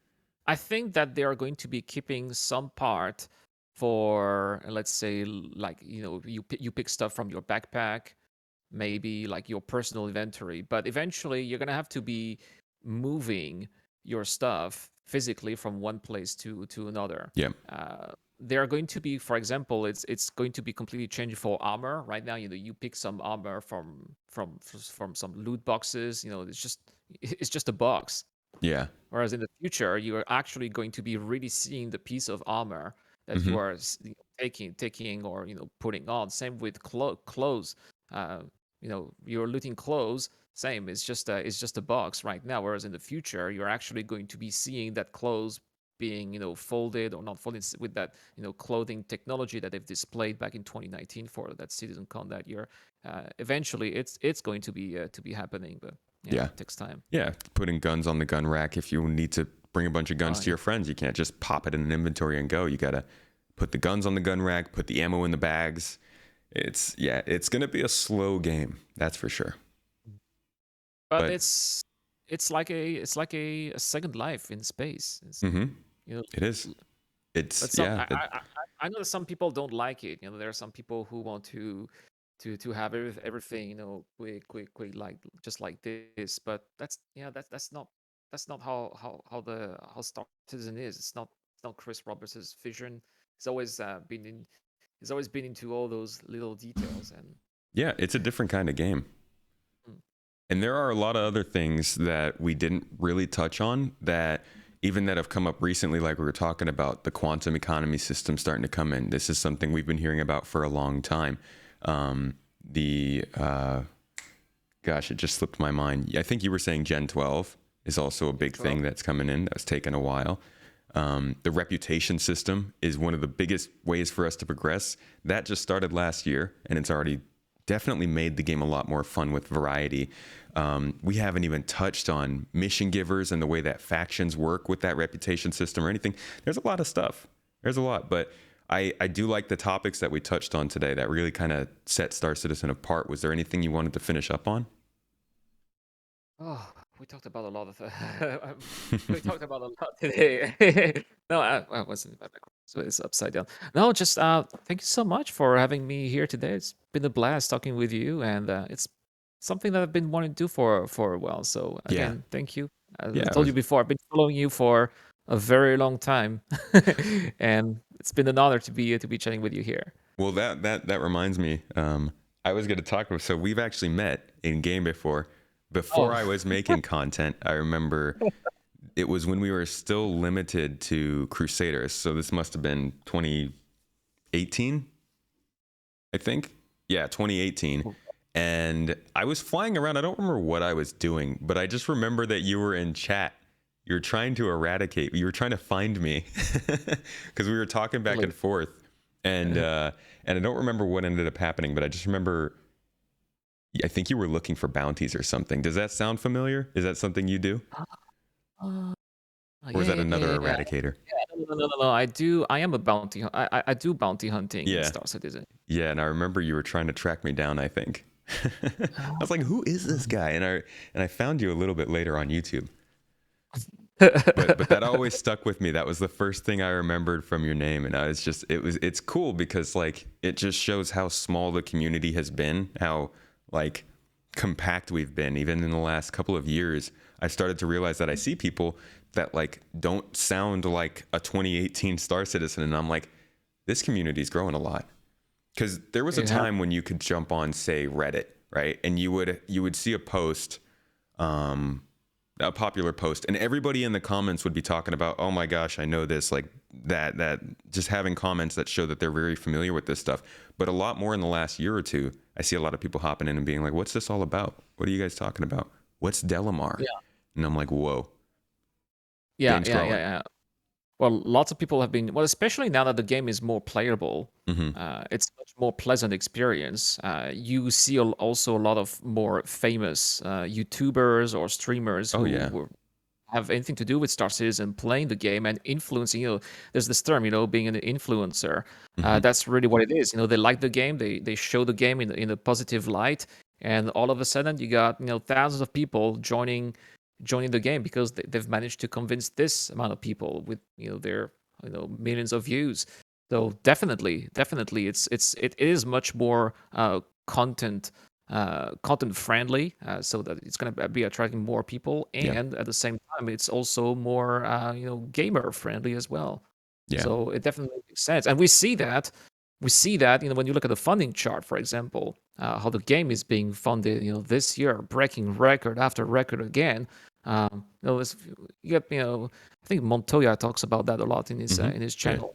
I think that they are going to be keeping some part for, let's say, like you pick stuff from your backpack, maybe like your personal inventory, but eventually you're gonna have to be moving your stuff physically from one place to another. Yeah. They are going to be, for example, it's going to be completely changed for armor. Right now, you pick some armor from some loot boxes. It's just a box. Yeah. Whereas in the future, you are actually going to be really seeing the piece of armor that Hmm. you are taking or putting on. Same with clothes. Uh, you're looting clothes. Same. It's just a box right now. Whereas in the future, you're actually going to be seeing that clothes being folded or not folded with that clothing technology that they've displayed back in 2019 for that CitizenCon that year. Eventually, it's going to be happening, but yeah, Yeah. it takes time. Yeah. Putting guns on the gun rack. If you need to bring a bunch of guns to Yeah. your friends, you can't just pop it in an inventory and go. You got to put the guns on the gun rack, put the ammo in the bags. It's going to be a slow game. That's for sure. But But it's like a second life in space. hmm You know, it is. l- It's but some yeah. I know that some people don't like it. There are some people who want to have everything quick like just like this. But that's not how Star Citizen is. It's not Chris Roberts' vision. He's always he's always been into all those little details and. Yeah, it's a different kind of game. Mm. And there are a lot of other things that we didn't really touch on that even that have come up recently, like we were talking about the quantum economy system starting to come in. This is something we've been hearing about for a long time. The gosh, it just slipped my mind. I think you were saying Gen 12 is also a big thing 12. that's coming in. That's taken a while. The reputation system is one of the biggest ways for us to progress. That just started last year, and it's already definitely made the game a lot more fun with variety. We haven't even touched on mission givers and the way that factions work with that reputation system or anything. There's a lot of stuff. There's a lot, but I do like the topics that we touched on today that really kind of set Star Citizen apart. Was there anything you wanted to finish up on? Oh, we talked about a lot of we talked about a lot today. No, I wasn't in my background, so it's upside down. No, just thank you so much for having me here today. It's been a blast talking with you, and it's something that I've been wanting to do for a while. So Yeah. again, thank you. As I Yeah, it told you was. before, I've been following you for a very long time, and it's been an honor to be chatting with you here. Well, that reminds me. I was going to talk about. So we've actually met in game before. Before Oh, I was making content, I remember it was when we were still limited to Crusaders. So this must have been 2018 2018, I think. Yeah, 2018. And I was flying around. I don't remember what I was doing, but I just remember that you were in chat. You were trying to eradicate. You were trying to find me because we were talking back Really? and forth. And I don't remember what ended up happening, but I just remember I think you were looking for bounties or something. Does that sound familiar? Is that something you do? Uh, Or is yeah, that yeah, another yeah, yeah. Eradicator? No, no, no, no, no. I do. I am a bounty. I do bounty hunting in Yeah. Star Citizen. Yeah, and I remember you were trying to track me down, I think. I was like, who is this guy? And I found you a little bit later on YouTube. But that always stuck with me. That was the first thing I remembered from your name. And I was just it's cool because like it just shows how small the community has been, how like compact we've been. Even in the last couple of years, I started to realize that I see people that like don't sound like a 2018 Star Citizen, and I'm like, this community's growing a lot. Because there was a Yeah. time when you could jump on, say, Reddit, right, and you would see a post, um, a popular post, and everybody in the comments would be talking about, oh my gosh, I know this, like that, just having comments that show that they're very familiar with this stuff. But a lot more in the last year or two, I see a lot of people hopping in and being like, what's this all about? What are you guys talking about? What's Delamar? Yeah. And I'm like, whoa, Yeah, game's yeah, yeah, growing. yeah. Well, lots of people have been, well, especially now that the game is more playable, Hmm. it's much more pleasant experience. You see also a lot of more famous YouTubers or streamers Oh who yeah. have anything to do with Star Citizen playing the game and influencing. There's this term, being an influencer. Hmm. That's really what it is. They like the game, they show the game in a positive light, and all of a sudden you got thousands of people joining the game because they've managed to convince this amount of people with their millions of views. So definitely, it is much more content friendly, so that it's going to be attracting more people, Yeah. and at the same time, it's also more gamer friendly as well. Yeah. So it definitely makes sense, and we see that when you look at the funding chart, for example, how the game is being funded. This year, breaking record after record again. You get, I think Montoya talks about that a lot Hmm. in his Yeah. channel.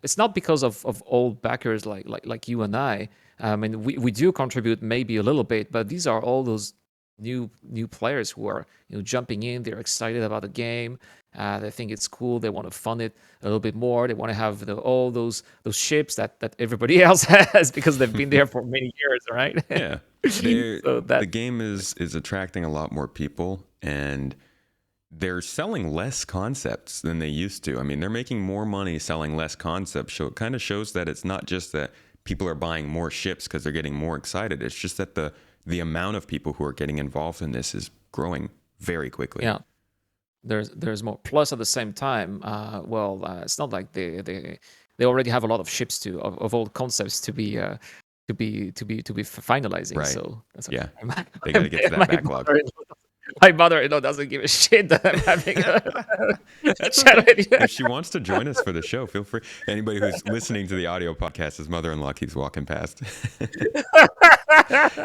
It's not because of old backers like you and I. I mean, we do contribute maybe a little bit, but these are all those new players who are jumping in. They're excited about the game. They think it's cool. They want to fund it a little bit more. They want to have all those ships that everybody else has because they've been there for many years, right? Yeah. they So the that game is attracting a lot more people, and they're selling less concepts than they used to. I mean, they're making more money selling less concepts. So it kind of shows that it's not just that people are buying more ships because they're getting more excited. It's just that the amount of people who are getting involved in this is growing very quickly. yeah. There's more. Plus, at the same time, it's not like they already have a lot of ships of old concepts to be finalizing. Right. So that's Yeah. okay. My, They got to get to that my backlog. mother-in-law, my mother-in-law doesn't give a shit that I'm having a That's chat okay. with you. If she wants to join us for the show, feel free. Anybody who's listening to the audio podcast, his mother-in-law keeps walking past.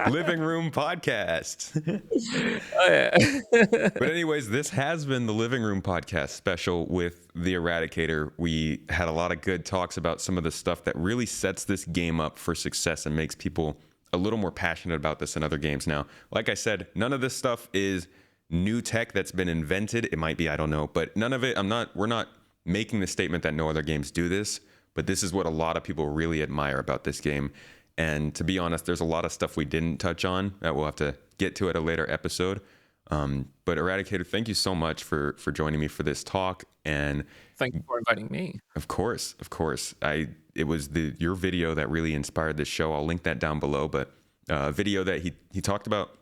Living Room Podcast. Oh, yeah. But anyways, this has been the Living Room Podcast special with the Eradicator. We had a lot of good talks about some of the stuff that really sets this game up for success and makes people a little more passionate about this in other games. Now, like I said, none of this stuff is new tech that's been invented. It might be, I don't know, but none of it, we're not making the statement that no other games do this, but this is what a lot of people really admire about this game. And to be honest, there's a lot of stuff we didn't touch on that we'll have to get to at a later episode. But Eradicator, thank you so much for joining me for this talk. And Thank you for inviting me. of course, it was your video that really inspired this show. I'll link that down below. But a video that he talked about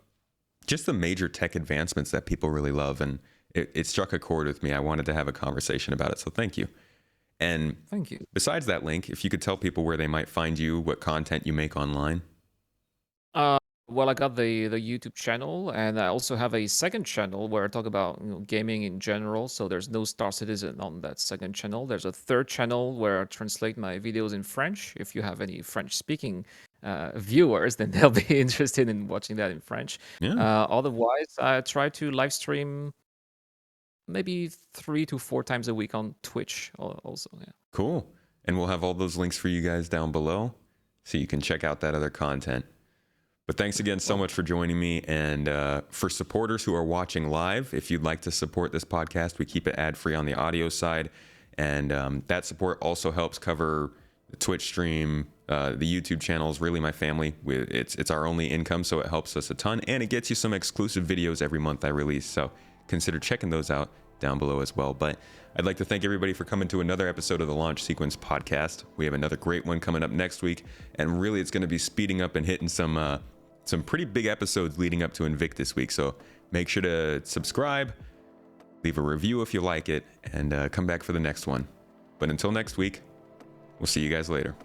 just the major tech advancements that people really love, and it struck a chord with me. I wanted to have a conversation about it, so thank you. And Thank you. besides that link, if you could tell people where they might find you, what content you make online. Uh, well, I got the YouTube channel, and I also have a second channel where I talk about gaming in general. So there's no Star Citizen on that second channel. There's a third channel where I translate my videos in French. If you have any French-speaking viewers, then they'll be interested in watching that in French. Yeah, Otherwise, I try to live stream maybe 3 to 4 times a week on Twitch. Also, yeah. cool. And we'll have all those links for you guys down below so you can check out that other content. But thanks again so much for joining me. And for supporters who are watching live, if you'd like to support this podcast, we keep it ad-free on the audio side. And that support also helps cover the Twitch stream, the YouTube channel is really my family. It's our only income, so it helps us a ton. And it gets you some exclusive videos every month I release. So consider checking those out down below as well. But I'd like to thank everybody for coming to another episode of the Launch Sequence podcast. We have another great one coming up next week. And really, it's going to be speeding up and hitting some pretty big episodes leading up to Invictus week. So make sure to subscribe, leave a review if you like it, and come back for the next one. But until next week, we'll see you guys later.